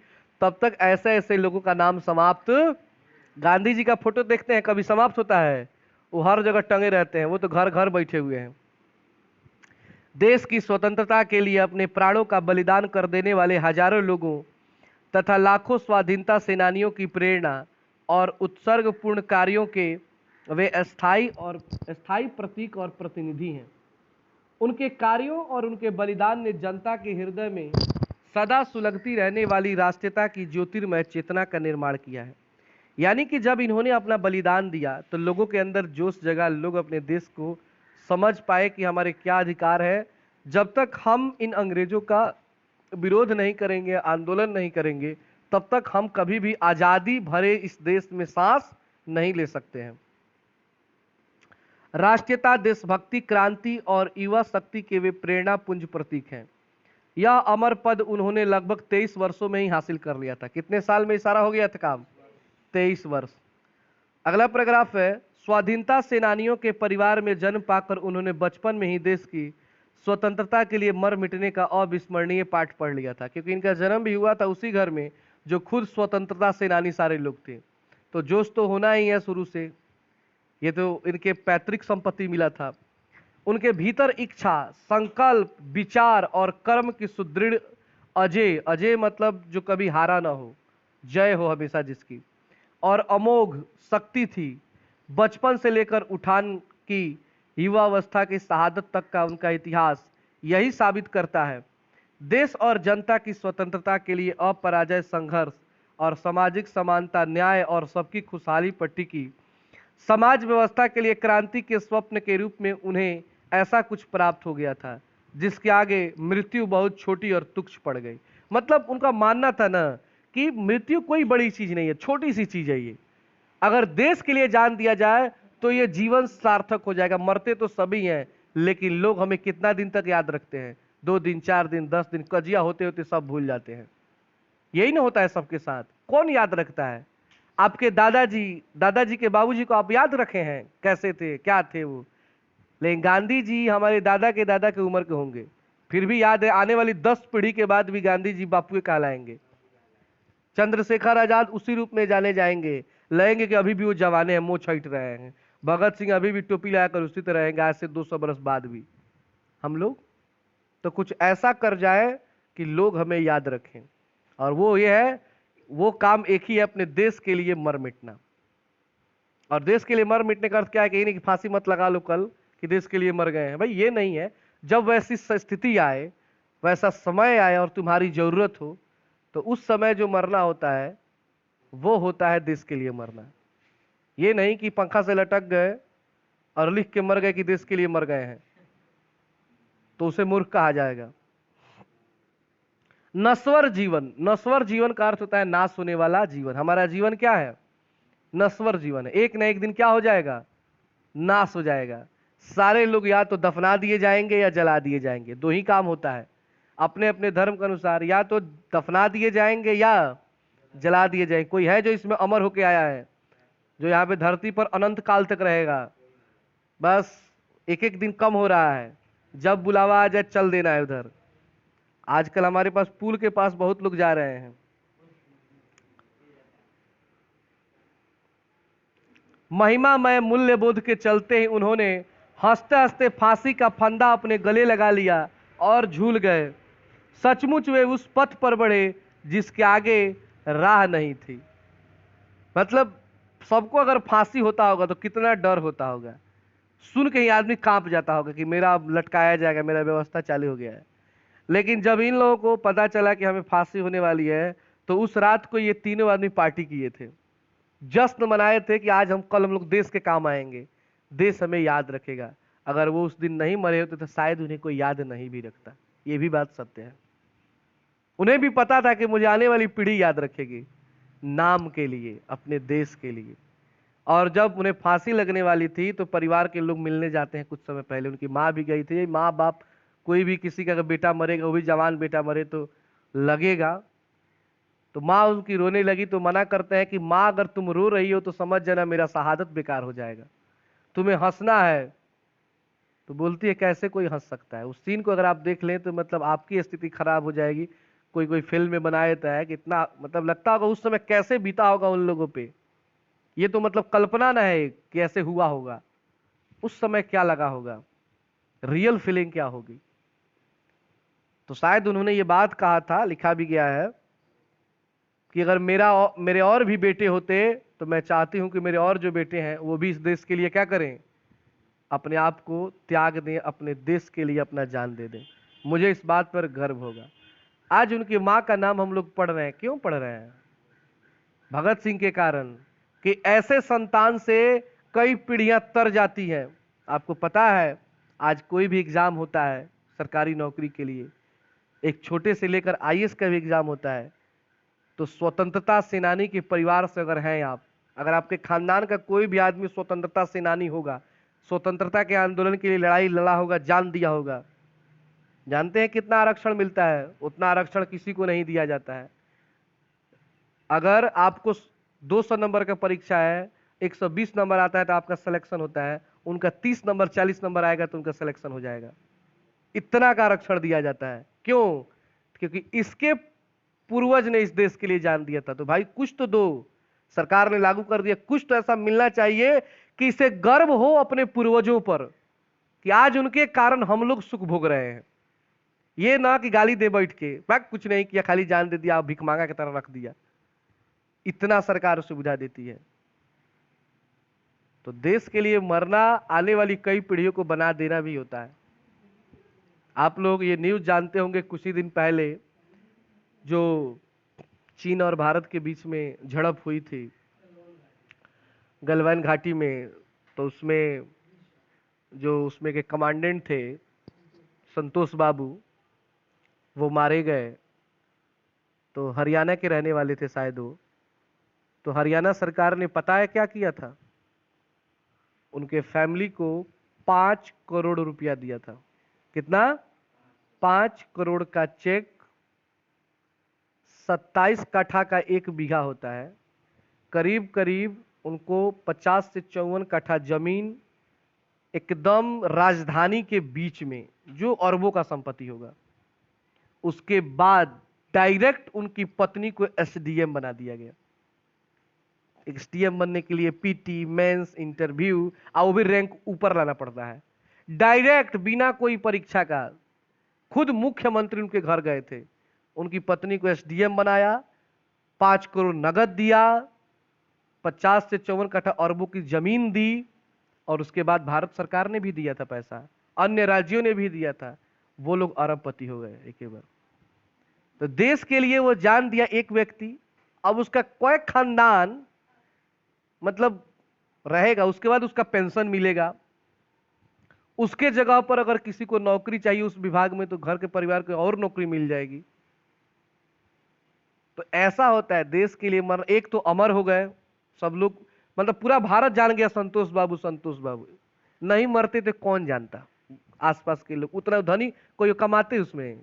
तब तक ऐसे ऐसे लोगों का नाम समाप्त। गांधी जी का फोटो देखते हैं, कभी समाप्त होता है? वो हर जगह टंगे रहते हैं, वो तो घर घर बैठे हुए हैं। देश की स्वतंत्रता के लिए अपने प्राणों का बलिदान कर देने वाले हजारों लोगों तथा लाखों स्वाधीनता सेनानियों की प्रेरणा और उत्सर्गपूर्ण कार्यों के वे स्थायी प्रतीक और प्रतिनिधि हैं। उनके कार्यों और उनके बलिदान ने जनता के हृदय में सदा सुलगती रहने वाली राष्ट्रीयता की ज्योतिर्मय चेतना का निर्माण किया है। यानी कि जब इन्होंने अपना बलिदान दिया तो लोगों के अंदर जोश जगा, लोग अपने देश को समझ पाए कि हमारे क्या अधिकार है। जब तक हम इन अंग्रेजों का विरोध नहीं करेंगे, आंदोलन नहीं करेंगे, तब तक हम कभी भी आजादी भरे इस देश में सांस नहीं ले सकते हैं। राष्ट्रीयता, देशभक्ति, क्रांति और युवा शक्ति के वे प्रेरणा पुंज प्रतीक हैं। यह अमर पद उन्होंने लगभग 23 वर्षों में ही हासिल कर लिया था। कितने साल में इशारा हो गया था काम? 23 वर्ष। अगला पैराग्राफ है, स्वाधीनता सेनानियों के परिवार में जन्म पाकर उन्होंने बचपन में ही देश की स्वतंत्रता के लिए मर मिटने का अविस्मरणीय पाठ पढ़ लिया था, क्योंकि इनका जन्म भी हुआ था उसी घर में जो खुद स्वतंत्रता सेनानी सारे लोग थे। तो जोश तो होना ही है शुरू से, ये तो इनके पैतृक संपत्ति मिला था। उनके भीतर इच्छा, संकल्प, विचार और कर्म की सुदृढ़ अजय मतलब जो कभी हारा ना हो, जय हो हमेशा जिसकी, और अमोघ शक्ति थी। बचपन से लेकर उठान की युवावस्था की शहादत तक का उनका इतिहास यही साबित करता है। देश और जनता की स्वतंत्रता के लिए अपराजय संघर्ष और सामाजिक समानता, न्याय और सबकी खुशहाली पर टिकी समाज व्यवस्था के लिए क्रांति के स्वप्न के रूप में उन्हें ऐसा कुछ प्राप्त हो गया था जिसके आगे मृत्यु बहुत छोटी और तुच्छ पड़ गई। मतलब उनका मानना था ना कि मृत्यु कोई बड़ी चीज नहीं है, छोटी सी चीज है ये। अगर देश के लिए जान दिया जाए तो ये जीवन सार्थक हो जाएगा। मरते तो सभी हैं, लेकिन लोग हमें कितना दिन तक याद रखते हैं? 2 दिन, 4 दिन, 10 दिन, कजिया होते होते सब भूल जाते हैं। यही ना होता है सबके साथ? कौन याद रखता है? आपके दादाजी के बाबूजी को आप याद रखे हैं कैसे थे, क्या थे वो? लेकिन गांधी जी हमारे दादा के उम्र के होंगे, फिर भी याद है। आने वाली 10 पीढ़ी के बाद भी गांधी जी बापू के कहलाएंगे। चंद्रशेखर आजाद उसी रूप में जाने जाएंगे, लगेंगे कि अभी भी वो जवाने हैं, मोह छीट रहे हैं। भगत सिंह अभी भी टोपी लगाकर उसी तरह रहेंगे आज से 200 बरस बाद भी। हम लोग तो कुछ ऐसा कर जाए कि लोग हमें याद रखें, और वो ये है, वो काम एक ही है, अपने देश के लिए मर मिटना। और देश के लिए मर मिटने का अर्थ क्या है कि नहीं कि फांसी मत लगा लो कल कि देश के लिए मर गए हैं, भाई ये नहीं है। जब वैसी स्थिति आए, वैसा समय आए और तुम्हारी जरूरत हो, तो उस समय जो मरना होता है वो होता है देश के लिए मरना। ये नहीं कि पंखा से लटक गए और लिख के मर गए कि देश के लिए मर गए हैं, तो उसे मूर्ख कहा जाएगा। नश्वर जीवन का अर्थ होता है नाश होने वाला जीवन। हमारा जीवन क्या है? नश्वर जीवन है। एक न एक दिन क्या हो जाएगा? नाश हो जाएगा। सारे लोग या तो दफना दिए जाएंगे या जला दिए जाएंगे, 2 ही काम होता है अपने अपने धर्म के अनुसार। या तो दफना दिए जाएंगे या जला दिए जाएंगे। कोई है जो इसमें अमर होके आया है, जो यहाँ पे धरती पर अनंत काल तक रहेगा? बस एक एक दिन कम हो रहा है, जब बुलावा आ जाए चल देना है उधर। आजकल हमारे पास पुल के पास बहुत लोग जा रहे हैं। महिमामय मूल्यबोध के चलते ही उन्होंने हंसते हंसते फांसी का फंदा अपने गले लगा लिया और झूल गए। सचमुच वे उस पथ पर बढ़े जिसके आगे राह नहीं थी। मतलब सबको अगर फांसी होता होगा तो कितना डर होता होगा, सुन के ही आदमी कांप जाता होगा कि मेरा अब लटकाया जाएगा, मेरा व्यवस्था चालू हो गया है। लेकिन जब इन लोगों को पता चला कि हमें फांसी होने वाली है, तो उस रात को ये तीनों आदमी पार्टी किए थे, जश्न मनाए थे कि आज हम लोग देश के काम आएंगे, देश हमें याद रखेगा। अगर वो उस दिन नहीं मरे होते तो शायद उन्हें कोई याद नहीं भी रखता। ये भी बात सत्य है। उन्हें भी पता था कि मुझे आने वाली पीढ़ी याद रखेगी, नाम के लिए, अपने देश के लिए। और जब उन्हें फांसी लगने वाली थी तो परिवार के लोग मिलने जाते हैं। कुछ समय पहले उनकी माँ भी गई थी। माँ बाप, कोई भी किसी का अगर बेटा मरेगा, वो भी जवान बेटा मरे तो लगेगा। तो माँ उनकी रोने लगी तो मना करते हैं कि माँ अगर तुम रो रही हो तो समझ जाना मेरा शहादत बेकार हो जाएगा, तुम्हें हंसना है। तो बोलती है कैसे कोई हंस सकता है? उस सीन को अगर आप देख लें तो मतलब आपकी स्थिति खराब हो जाएगी। कोई कोई फिल्म में बनाया देता है कि इतना मतलब लगता होगा उस समय कैसे बीता होगा उन लोगों पे। ये तो मतलब कल्पना ना है कि ऐसे हुआ होगा, उस समय क्या लगा होगा, रियल फीलिंग क्या होगी। तो शायद उन्होंने ये बात कहा था, लिखा भी गया है कि अगर मेरे और भी बेटे होते तो मैं चाहती हूं कि मेरे और जो बेटे हैं वो भी इस देश के लिए क्या करें, अपने आप को त्याग दें, अपने देश के लिए अपना जान दे दें। मुझे इस बात पर गर्व होगा। आज उनकी मां का नाम हम लोग पढ़ रहे हैं, क्यों पढ़ रहे हैं? भगत सिंह के कारण, कि ऐसे संतान से कई पीढ़ियां तर जाती हैं। आपको पता है, आज कोई भी एग्जाम होता है सरकारी नौकरी के लिए, एक छोटे से लेकर आईएएस का भी एग्जाम होता है, तो स्वतंत्रता सेनानी के परिवार से अगर हैं आप, अगर आपके खानदान का कोई भी आदमी स्वतंत्रता सेनानी होगा, स्वतंत्रता के आंदोलन के लिए लड़ाई लड़ा होगा, जान दिया होगा, जानते हैं कितना आरक्षण मिलता है? उतना आरक्षण किसी को नहीं दिया जाता है। अगर आपको 200 नंबर का परीक्षा है, 120 नंबर आता है तो आपका सिलेक्शन होता है, उनका 30 नंबर 40 नंबर आएगा तो उनका सिलेक्शन हो जाएगा। इतना का आरक्षण दिया जाता है, क्यों? क्योंकि इसके पूर्वज ने इस देश के लिए जान दिया था। तो भाई कुछ तो दो, सरकार ने लागू कर दिया, कुछ तो ऐसा मिलना चाहिए कि इसे गर्व हो अपने पूर्वजों पर, कि आज उनके कारण हम लोग सुख भोग रहे हैं। ये ना कि गाली दे बैठ के, मैं कुछ नहीं किया, खाली जान दे दिया, भिख मांगा की तरह रख दिया। इतना सरकार सुविधा देती है। तो देश के लिए मरना आने वाली कई पीढ़ियों को बना देना भी होता है। आप लोग ये न्यूज जानते होंगे, कुछ ही दिन पहले जो चीन और भारत के बीच में झड़प हुई थी गलवान घाटी में, तो उसमें जो उसमें के कमांडेंट थे संतोष बाबू, वो मारे गए। तो हरियाणा के रहने वाले थे शायद वो। तो हरियाणा सरकार ने पता है क्या किया था? उनके फैमिली को 5 करोड़ रुपया दिया था। कितना? 5 करोड़ का चेक। 27 कट्ठा का 1 बीघा होता है, करीब करीब उनको 50 से 54 कट्ठा जमीन, एकदम राजधानी के बीच में, जो अरबों का संपत्ति होगा। उसके बाद डायरेक्ट उनकी पत्नी को एसडीएम बना दिया गया। एसडीएम बनने के लिए पीटी, मेंस, इंटरव्यू, और वो भी रैंक ऊपर लाना पड़ता है। डायरेक्ट बिना कोई परीक्षा का खुद मुख्यमंत्री उनके घर गए थे, उनकी पत्नी को एसडीएम बनाया, 5 करोड़ नगद दिया, 50 से 54 कट्ठा अरबों की जमीन दी, और उसके बाद भारत सरकार ने भी दिया था पैसा, अन्य राज्यों ने भी दिया था। वो लोग अरबपति हो गए एक बार। तो देश के लिए वो जान दिया एक व्यक्ति, अब उसका कोई खानदान मतलब रहेगा, उसके बाद उसका पेंशन मिलेगा। उसके जगह पर अगर किसी को नौकरी चाहिए उस विभाग में, तो घर के परिवार को और नौकरी मिल जाएगी। तो ऐसा होता है देश के लिए मर, एक तो अमर हो गए सब लोग, मतलब पूरा भारत जान गया संतोष बाबू, संतोष बाबू। नहीं मरते थे कौन जानता, आसपास के लोग, उतना धनी कोई कमाते उसमें।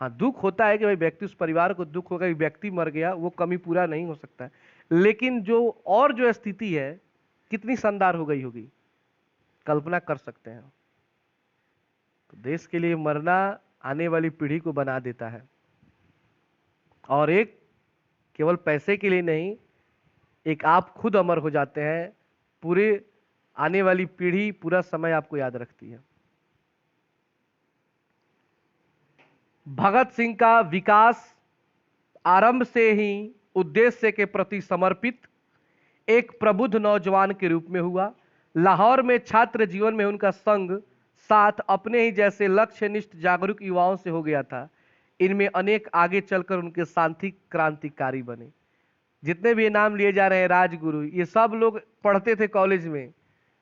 हाँ, दुख होता है कि भाई व्यक्ति, उस परिवार को दुख होगा कि व्यक्ति मर गया, वो कमी पूरा नहीं हो सकता। लेकिन जो स्थिति है कितनी शानदार हो गई होगी, कल्पना कर सकते हैं। तो देश के लिए मरना आने वाली पीढ़ी को बना देता है, और एक केवल पैसे के लिए नहीं, एक आप खुद अमर हो जाते हैं, पूरे आने वाली पीढ़ी पूरा समय आपको याद रखती है। भगत सिंह का विकास आरंभ से ही उद्देश्य के प्रति समर्पित एक प्रबुद्ध नौजवान के रूप में हुआ। लाहौर में छात्र जीवन में उनका संग साथ अपने ही जैसे लक्ष्यनिष्ठ जागरूक युवाओं से हो गया था। इनमें अनेक आगे चलकर उनके शांति क्रांतिकारी बने। जितने भी नाम लिए जा रहे हैं राजगुरु, ये सब लोग पढ़ते थे कॉलेज में,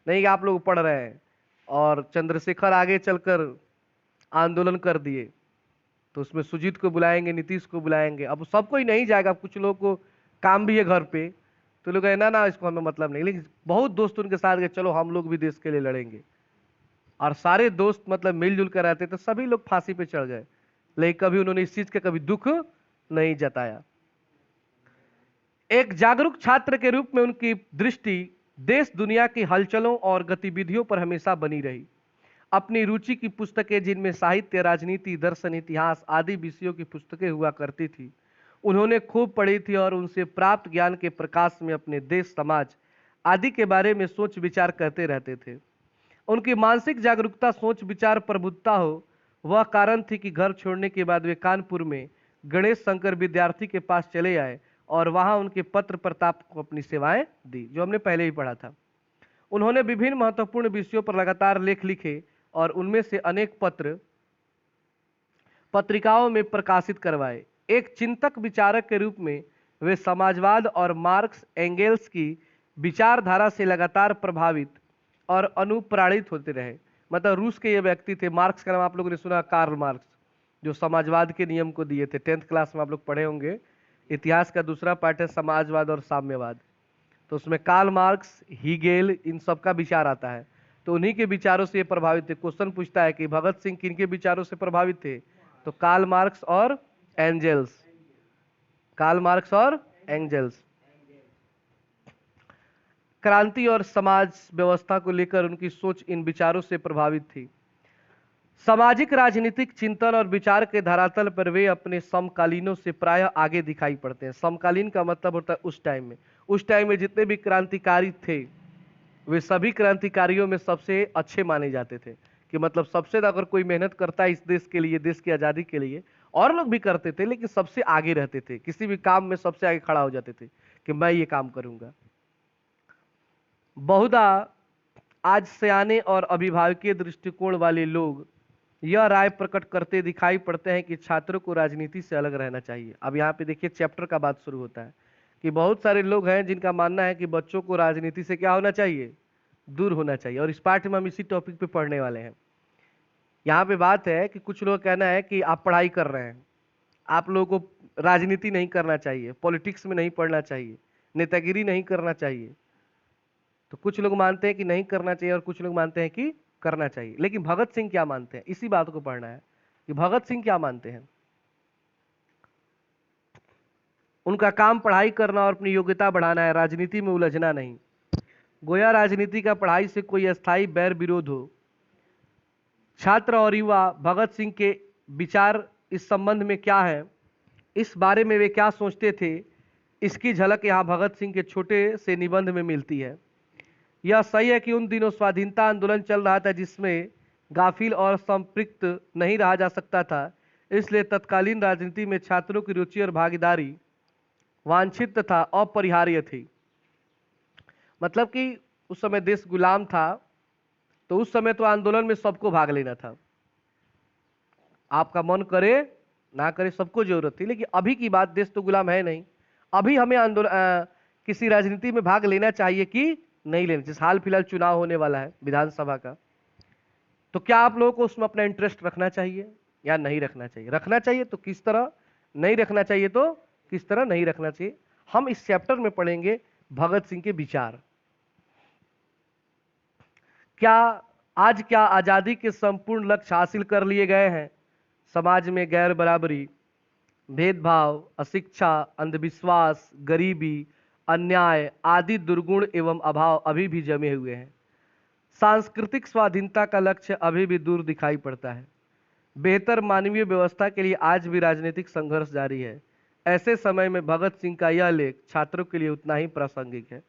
नहीं आप लोग पढ़ रहे हैं। और चंद्रशेखर आगे चलकर आंदोलन कर दिए, तो उसमें सुजीत को बुलाएंगे, नीतीश को बुलाएंगे। अब सबको ही नहीं जाएगा, कुछ लोग को काम भी है घर पे, तो लोग ना ना इसको हमें मतलब नहीं। लेकिन बहुत दोस्त उनके साथ गए, चलो हम लोग भी देश के लिए लड़ेंगे। और सारे दोस्त मतलब मिलजुल कर रहते, तो सभी लोग फांसी पे चढ़ गए, लेकिन कभी उन्होंने इस चीज का कभी दुख नहीं जताया। एक जागरूक छात्र के रूप में उनकी दृष्टि देश दुनिया की हलचलों और गतिविधियों पर हमेशा बनी रही। अपनी रुचि की पुस्तकें, जिनमें साहित्य, राजनीति, दर्शन, इतिहास आदि विषयों की पुस्तकें हुआ करती थी, उन्होंने खूब पढ़ी थी, और उनसे प्राप्त ज्ञान के प्रकाश में अपने देश, समाज आदि के बारे में सोच विचार करते रहते थे। उनकी मानसिक जागरूकता, सोच विचार, प्रबुद्धता हो, वह कारण थी कि घर छोड़ने के बाद वे कानपुर में गणेश शंकर विद्यार्थी के पास चले आए और वहां उनके पत्र प्रताप को अपनी सेवाएं दी, जो हमने पहले ही पढ़ा था। उन्होंने विभिन्न महत्वपूर्ण विषयों पर लगातार लेख लिखे और उनमें से अनेक पत्र पत्रिकाओं में प्रकाशित करवाए। एक चिंतक विचारक के रूप में वे समाजवाद और मार्क्स एंगेल्स की विचारधारा से लगातार प्रभावित और अनुप्राणित होते रहे। मतलब रूस के ये व्यक्ति थे, मार्क्स का नाम आप लोगों ने सुना, कार्ल मार्क्स, जो समाजवाद के नियम को दिए थे। 10th क्लास में आप लोग पढ़े होंगे, इतिहास का दूसरा पार्ट है समाजवाद और साम्यवाद, तो उसमें कार्ल मार्क्स, हीगेल, इन सब का विचार आता है। तो उन्हीं के विचारों से ये प्रभावित थे। क्वेश्चन पूछता है कि भगत सिंह किनके विचारों से प्रभावित थे, तो कार्ल मार्क्स और एंजेल्स, कार्ल मार्क्स और एंजेल्स। क्रांति और समाज व्यवस्था को लेकर उनकी सोच इन विचारों से प्रभावित थी। सामाजिक राजनीतिक चिंतन और विचार के धरातल पर वे अपने समकालीनों से प्रायः आगे दिखाई पड़ते हैं। समकालीन का मतलब होता है उस टाइम में। उस टाइम में जितने भी क्रांतिकारी थे वे सभी क्रांतिकारियों में सबसे अच्छे माने जाते थे, कि मतलब सबसे अगर कोई मेहनत करता है इस देश के लिए, देश की आज़ादी के लिए, और लोग भी करते थे लेकिन सबसे आगे रहते थे, किसी भी काम में सबसे आगे खड़ा हो जाते थे कि मैं ये काम करूंगा। बहुधा आज सयाने और अभिभावकीय दृष्टिकोण वाले लोग यह राय प्रकट करते दिखाई पड़ते हैं कि छात्रों को राजनीति से अलग रहना चाहिए। अब यहाँ पे देखिए चैप्टर का बात शुरू होता है कि बहुत सारे लोग हैं जिनका मानना है कि बच्चों को राजनीति से क्या होना चाहिए, दूर होना चाहिए। और इस पाठ में हम इसी टॉपिक पे पढ़ने वाले हैं। यहाँ पे बात है कि कुछ लोग कहना है कि आप पढ़ाई कर रहे हैं, आप लोगों को राजनीति नहीं करना चाहिए, पॉलिटिक्स में नहीं पढ़ना चाहिए, नेतागिरी नहीं करना चाहिए। तो कुछ लोग मानते हैं कि नहीं करना चाहिए और कुछ लोग मानते हैं कि करना चाहिए। लेकिन भगत सिंह क्या मानते हैं, इसी बात को पढ़ना है कि भगत सिंह क्या मानते हैं। उनका काम पढ़ाई करना और अपनी योग्यता बढ़ाना है, राजनीति में उलझना नहीं। गोया राजनीति का पढ़ाई से कोई अस्थायी बैर विरोध हो। छात्र और युवा भगत सिंह के विचार इस संबंध में क्या है, इस बारे में वे क्या सोचते थे, इसकी झलक यहाँ भगत सिंह के छोटे से निबंध में मिलती है। यह सही है कि उन दिनों स्वाधीनता आंदोलन चल रहा था जिसमें गाफिल और संपृक्त नहीं रहा जा सकता था, इसलिए तत्कालीन राजनीति में छात्रों की रुचि और भागीदारी वांछित तथा अपरिहार्य थी। मतलब कि उस समय देश गुलाम था, तो उस समय तो आंदोलन में सबको भाग लेना था, आपका मन करे ना करे सबको जरूरत थी। लेकिन अभी की बात, देश तो गुलाम है नहीं, अभी हमें आंदोलन किसी राजनीति में भाग लेना चाहिए कि नहीं लेना। जिस हाल फिलहाल चुनाव होने वाला है विधानसभा का, तो क्या आप लोगों को उसमें अपना इंटरेस्ट रखना चाहिए या नहीं रखना चाहिए? रखना चाहिए तो किस तरह, नहीं रखना चाहिए तो किस तरह नहीं रखना चाहिए। हम इस चैप्टर में पढ़ेंगे भगत सिंह के विचार। क्या आजादी के संपूर्ण लक्ष्य हासिल कर लिए गए हैं? समाज में गैर बराबरी, भेदभाव, अशिक्षा, अंधविश्वास, गरीबी, अन्याय आदि दुर्गुण एवं अभाव अभी भी जमे हुए हैं। सांस्कृतिक स्वाधीनता का लक्ष्य अभी भी दूर दिखाई पड़ता है। बेहतर मानवीय व्यवस्था के लिए आज भी राजनीतिक संघर्ष जारी है। ऐसे समय में भगत सिंह का यह लेख छात्रों के लिए उतना ही प्रासंगिक है।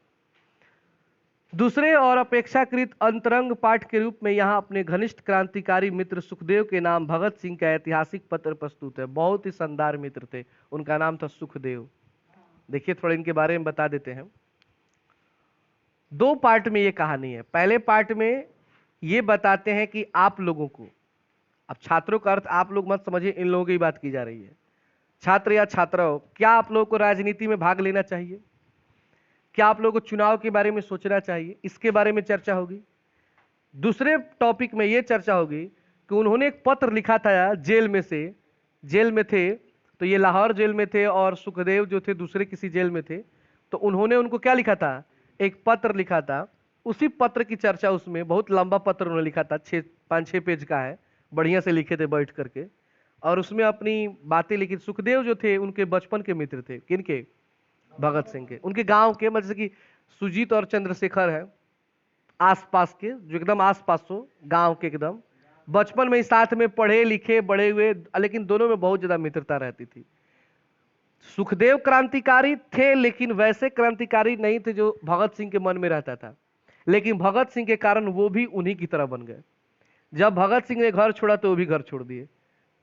दूसरे और अपेक्षाकृत अंतरंग पाठ के रूप में यहाँ अपने घनिष्ठ क्रांतिकारी मित्र सुखदेव के नाम भगत सिंह का ऐतिहासिक पत्र प्रस्तुत है। बहुत ही शानदार मित्र थे, उनका नाम था सुखदेव। देखिए थोड़ा इनके बारे में बता देते हैं। 2 पार्ट में ये कहानी है। पहले पार्ट में ये बताते हैं कि आप लोगों को, अब छात्रों का अर्थ आप लोग मत समझिए, इन लोगों की बात की जा रही है। छात्र या छात्राओं, क्या आप लोगों को राजनीति में भाग लेना चाहिए? क्या आप लोगों को चुनाव के बारे में सोचना चाहिए? इसके बारे में चर्चा होगी। दूसरे टॉपिक में यह चर्चा होगी कि उन्होंने एक पत्र लिखा था जेल में से, जेल में थे, तो ये लाहौर जेल में थे और सुखदेव जो थे दूसरे किसी जेल में थे, तो उन्होंने उनको क्या लिखा था, एक पत्र लिखा था। उसी पत्र की चर्चा, उसमें बहुत लंबा पत्र उन्होंने लिखा था, 5-6 पेज का है, बढ़िया से लिखे थे बैठ करके, और उसमें अपनी बातें लिखी। सुखदेव जो थे उनके बचपन के मित्र थे, किनके? भगत सिंह के। उनके गांव के, मतलब कि सुजीत और चंद्रशेखर है आसपास के, जो एकदम आसपास हो गांव के, एकदम बचपन में ही साथ में पढ़े लिखे बड़े हुए, लेकिन दोनों में बहुत ज्यादा मित्रता रहती थी। सुखदेव क्रांतिकारी थे लेकिन वैसे क्रांतिकारी नहीं थे जो भगत सिंह के मन में रहता था, लेकिन भगत सिंह के कारण वो भी उन्हीं की तरह बन गए। जब भगत सिंह ने घर छोड़ा तो वो भी घर छोड़ दिए।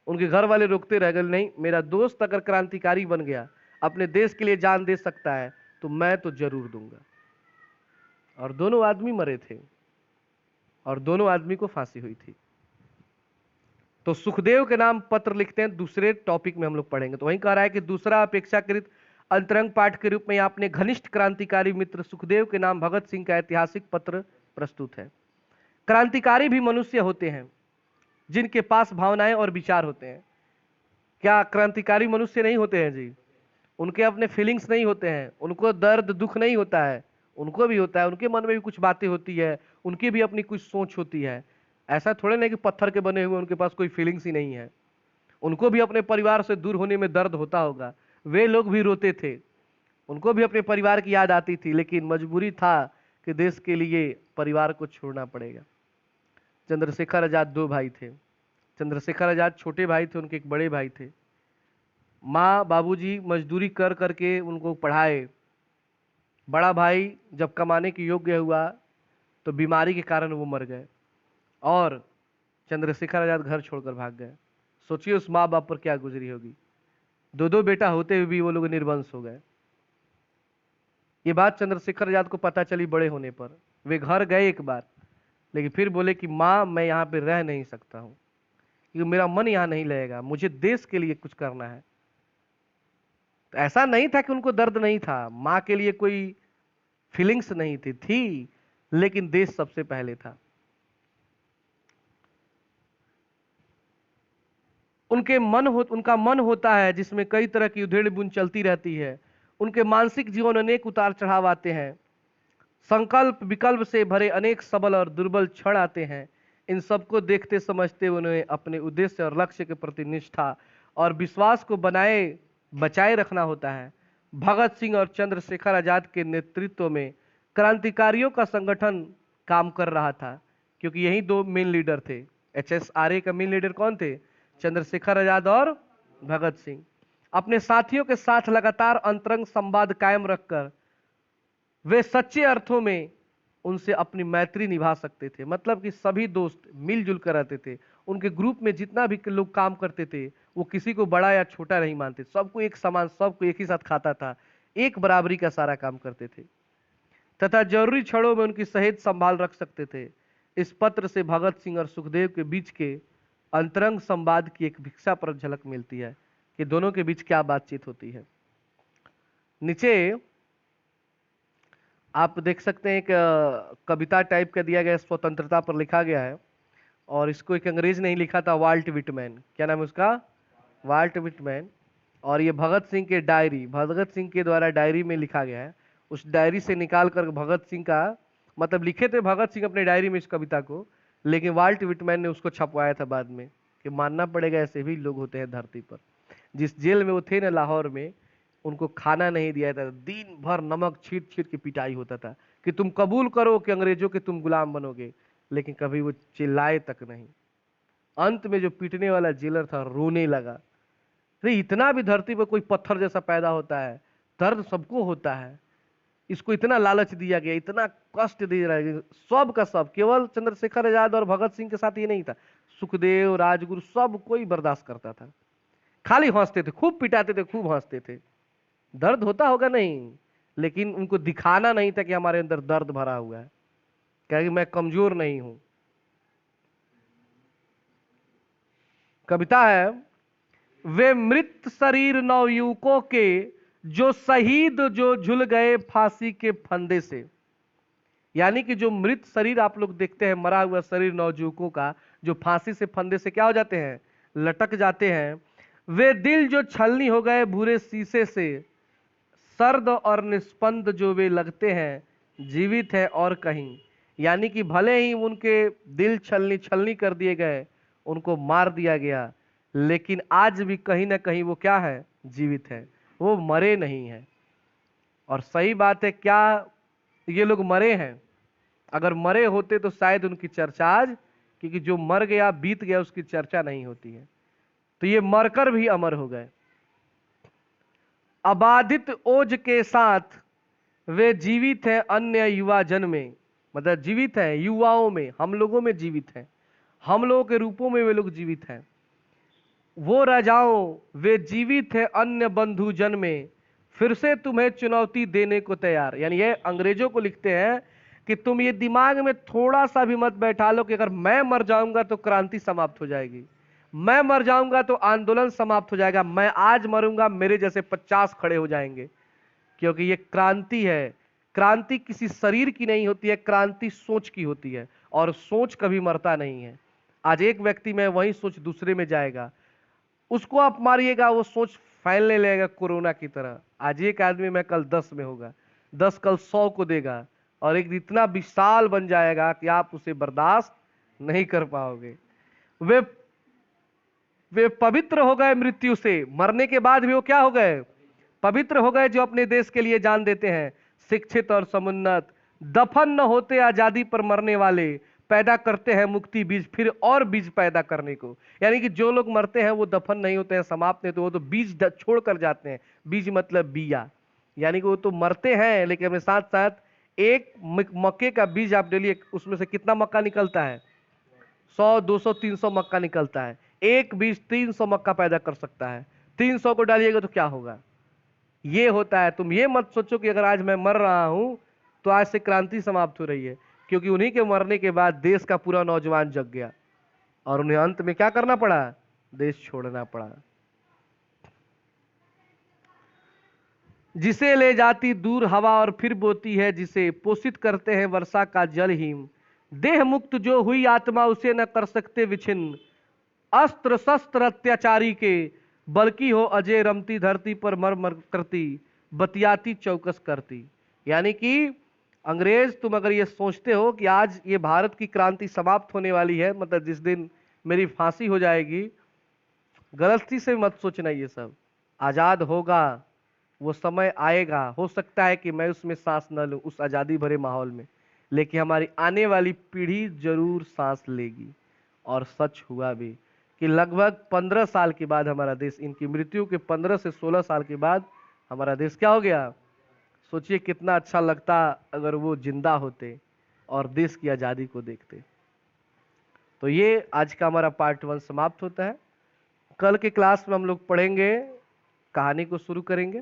उनके घर वाले रोकते रह गए, नहीं मेरा दोस्त अगर क्रांतिकारी बन गया, अपने देश के लिए जान दे सकता है, तो मैं तो जरूर दूंगा। और दोनों आदमी मरे थे और दोनों आदमी को फांसी हुई थी। तो सुखदेव के नाम पत्र लिखते हैं, दूसरे टॉपिक में हम लोग पढ़ेंगे। तो वहीं कह रहा है कि दूसरा अपेक्षाकृत अंतरंग पाठ के रूप में यहां अपने घनिष्ठ क्रांतिकारी मित्र सुखदेव के नाम भगत सिंह का ऐतिहासिक पत्र प्रस्तुत है। क्रांतिकारी भी मनुष्य होते हैं जिनके पास भावनाएं और विचार होते हैं। क्या क्रांतिकारी मनुष्य नहीं होते हैं जी? उनके अपने फीलिंग्स नहीं होते हैं, उनको दर्द दुख नहीं होता है? उनको भी होता है, उनके मन में भी कुछ बातें होती है, उनकी भी अपनी कुछ सोच होती है। ऐसा थोड़े नहीं कि पत्थर के बने हुए उनके पास कोई फीलिंग्स ही नहीं है। उनको भी अपने परिवार से दूर होने में दर्द होता होगा, वे लोग भी रोते थे, उनको भी अपने परिवार की याद आती थी, लेकिन मजबूरी था कि देश के लिए परिवार को छोड़ना पड़ेगा। चंद्रशेखर आजाद दो भाई थे। चंद्रशेखर आजाद छोटे भाई थे, उनके एक बड़े भाई थे। माँ बाबूजी मजदूरी कर करके उनको पढ़ाए। बड़ा भाई जब कमाने के योग्य हुआ तो बीमारी के कारण वो मर गए और चंद्रशेखर आजाद घर छोड़कर भाग गए। सोचिए उस माँ बाप पर क्या गुजरी होगी। दो दो बेटा होते हुए भी वो लोग निर्वंश हो गए। ये बात चंद्रशेखर आजाद को पता चली बड़े होने पर। वे घर गए एक बार, लेकिन फिर बोले कि माँ मैं यहाँ पे रह नहीं सकता हूँ, क्योंकि मेरा मन यहाँ नहीं लगेगा, मुझे देश के लिए कुछ करना है। तो ऐसा नहीं था कि उनको दर्द नहीं था, माँ के लिए कोई फीलिंग्स नहीं थी, लेकिन देश सबसे पहले था। उनका मन होता है जिसमें कई तरह की उधेड़ बुन चलती रहती है। उनके मानसिक जीवन अनेक उतार चढ़ाव आते हैं, संकल्प विकल्प से भरे अनेक सबल और दुर्बल क्षण आते हैं। इन सबको देखते समझते उन्हें अपने उद्देश्य और लक्ष्य के प्रति निष्ठा और विश्वास को बचाए रखना होता है। भगत सिंह और चंद्रशेखर आजाद के नेतृत्व में क्रांतिकारियों का संगठन काम कर रहा था, क्योंकि यही दो मेन लीडर थे। HSRA का मेन लीडर कौन थे? चंद्रशेखर आजाद और भगत सिंह। अपने साथियों के साथ लगातार अंतरंग संवाद कायम रखकर वे सच्चे अर्थों में उनसे अपनी मैत्री निभा सकते थे। मतलब कि सभी दोस्त मिलजुल कर रहते थे। उनके ग्रुप में जितना भी लोग काम करते थे, वो किसी को बड़ा या छोटा नहीं मानते, सबको एक समान, सबको एक ही साथ खाता था, एक बराबरी का सारा काम करते थे तथा जरूरी क्षणों में उनकी सहेज संभाल रख सकते थे। इस पत्र से भगत सिंह और सुखदेव के बीच के अंतरंग संवाद की एक भिक्षा पर झलक मिलती है कि दोनों के बीच क्या बातचीत होती है। नीचे आप देख सकते हैं, एक कविता टाइप का दिया गया, स्वतंत्रता पर लिखा गया है, और इसको एक अंग्रेज ने ही लिखा था, वाल्ट विटमैन। क्या नाम है उसका? Walt Whitman. और ये भगत सिंह के डायरी, भगत सिंह के द्वारा डायरी में लिखा गया है। उस डायरी से निकाल कर भगत सिंह का, मतलब लिखे थे भगत सिंह अपने डायरी में इस कविता को, लेकिन वाल्ट विटमैन ने उसको छपवाया था बाद में, कि मानना पड़ेगा ऐसे भी लोग होते हैं धरती पर। जिस जेल में वो थे ना, लाहौर में, उनको खाना नहीं दिया था, दिन भर नमक छीट छीट के पिटाई होता था कि तुम कबूल करो कि अंग्रेजों के तुम गुलाम बनोगे, लेकिन कभी वो चिल्लाए तक नहीं। अंत में जो पीटने वाला जेलर था रोने लगा। अरे इतना भी धरती पर कोई पत्थर जैसा पैदा होता है, दर्द सबको होता है, इसको इतना लालच दिया गया, इतना कष्ट दिया गया, सब का सब। केवल चंद्रशेखर आजाद और भगत सिंह के साथ ये नहीं था, सुखदेव, राजगुरु, सब कोई बर्दाश्त करता था। खाली हंसते थे, खूब पिटाते थे, खूब हंसते थे। दर्द होता होगा नहीं, लेकिन उनको दिखाना नहीं था कि हमारे अंदर दर्द भरा हुआ है, क्या कि मैं कमजोर नहीं हूं। कविता है, वे मृत शरीर नवयुवकों के जो शहीद जो झुल गए फांसी के फंदे से। यानी कि जो मृत शरीर आप लोग देखते हैं, मरा हुआ शरीर नवयुवकों का, जो फांसी से फंदे से क्या हो जाते हैं? लटक जाते हैं। वे दिल जो छलनी हो गए भूरे शीशे से, सर्द और निष्पंद जो वे लगते हैं जीवित है और कहीं। यानी कि भले ही उनके दिल छलनी छलनी कर दिए गए, उनको मार दिया गया, लेकिन आज भी कहीं ना कहीं वो क्या है? जीवित है, वो मरे नहीं है। और सही बात है, क्या ये लोग मरे हैं? अगर मरे होते तो शायद उनकी चर्चा आज, क्योंकि जो मर गया बीत गया उसकी चर्चा नहीं होती है, तो ये मरकर भी अमर हो गए। अबाधित ओज के साथ वे जीवित हैं अन्य युवा जन में, मतलब जीवित हैं युवाओं में, हम लोगों में जीवित हैं, हम लोगों के रूपों में वे लोग जीवित हैं। वो राजाओं वे जीवित है अन्य बंधु जन में, फिर से तुम्हें चुनौती देने को तैयार। यानी ये अंग्रेजों को लिखते हैं कि तुम ये दिमाग में थोड़ा सा भी मत बैठा लो कि अगर मैं मर जाऊंगा तो क्रांति समाप्त हो जाएगी, मैं मर जाऊंगा तो आंदोलन समाप्त हो जाएगा, मैं आज मरूंगा मेरे जैसे 50 खड़े हो जाएंगे। क्योंकि ये क्रांति है। क्रांति किसी शरीर की नहीं होती है, क्रांति सोच की होती है, और सोच कभी मरता नहीं है। आज एक व्यक्ति में वही सोच दूसरे में जाएगा, उसको आप मारिएगा वो सोच फैलने लगेगा कोरोना की तरह। आज एक आदमी में कल 10 में होगा, 10 कल 100 को देगा, और एक इतना विशाल बन जाएगा कि आप उसे बर्दाश्त नहीं कर पाओगे। वे वे पवित्र हो गए मृत्यु से, मरने के बाद भी वो क्या हो गए? पवित्र हो गए, जो अपने देश के लिए जान देते हैं, शिक्षित और समुन्नत। दफन न होते आजादी पर मरने वाले, पैदा करते हैं मुक्ति बीज, फिर और बीज पैदा करने को। यानी कि जो लोग मरते हैं वो दफन नहीं होते हैं, समाप्त नहीं, तो वो तो बीज छोड़ कर जाते हैं। बीज मतलब बिया, यानी कि वो तो मरते हैं लेकिन अपने साथ साथ एक मक्के का बीज आप डालिए, उसमें से कितना मक्का निकलता है? 100, 200, 300 मक्का निकलता है। एक बीज 300 मक्का पैदा कर सकता है। 300 को डालिएगा तो क्या होगा? ये होता है। तुम ये मत सोचो कि अगर आज मैं मर रहा हूं तो आज से क्रांति समाप्त हो रही है, क्योंकि उन्हीं के मरने के बाद देश का पूरा नौजवान जग गया और उन्हें अंत में क्या करना पड़ा? देश छोड़ना पड़ा। जिसे ले जाती दूर हवा और फिर बोती है, जिसे पोषित करते हैं वर्षा का जल हिम, देह मुक्त जो हुई आत्मा उसे न कर सकते विछिन्न, अस्त्र शस्त्र अत्याचारी के, बल्कि हो अजय रमती धरती पर मर मर करती, बतियाती चौकस करती। यानी कि अंग्रेज, तुम अगर ये सोचते हो कि आज ये भारत की क्रांति समाप्त होने वाली है, मतलब जिस दिन मेरी फांसी हो जाएगी, गलती से मत सोचना। ये सब आजाद होगा, वो समय आएगा, हो सकता है कि मैं उसमें सांस न लूं उस आजादी भरे माहौल में, लेकिन हमारी आने वाली पीढ़ी जरूर सांस लेगी। और सच हुआ भी कि लगभग 15 साल के बाद हमारा देश, इनकी मृत्यु के 15 से 16 साल के बाद हमारा देश क्या हो गया? सोचिए कितना अच्छा लगता अगर वो जिंदा होते और देश की आजादी को देखते। तो ये आज का हमारा पार्ट 1 समाप्त होता है। कल के क्लास में हम लोग पढ़ेंगे, कहानी को शुरू करेंगे।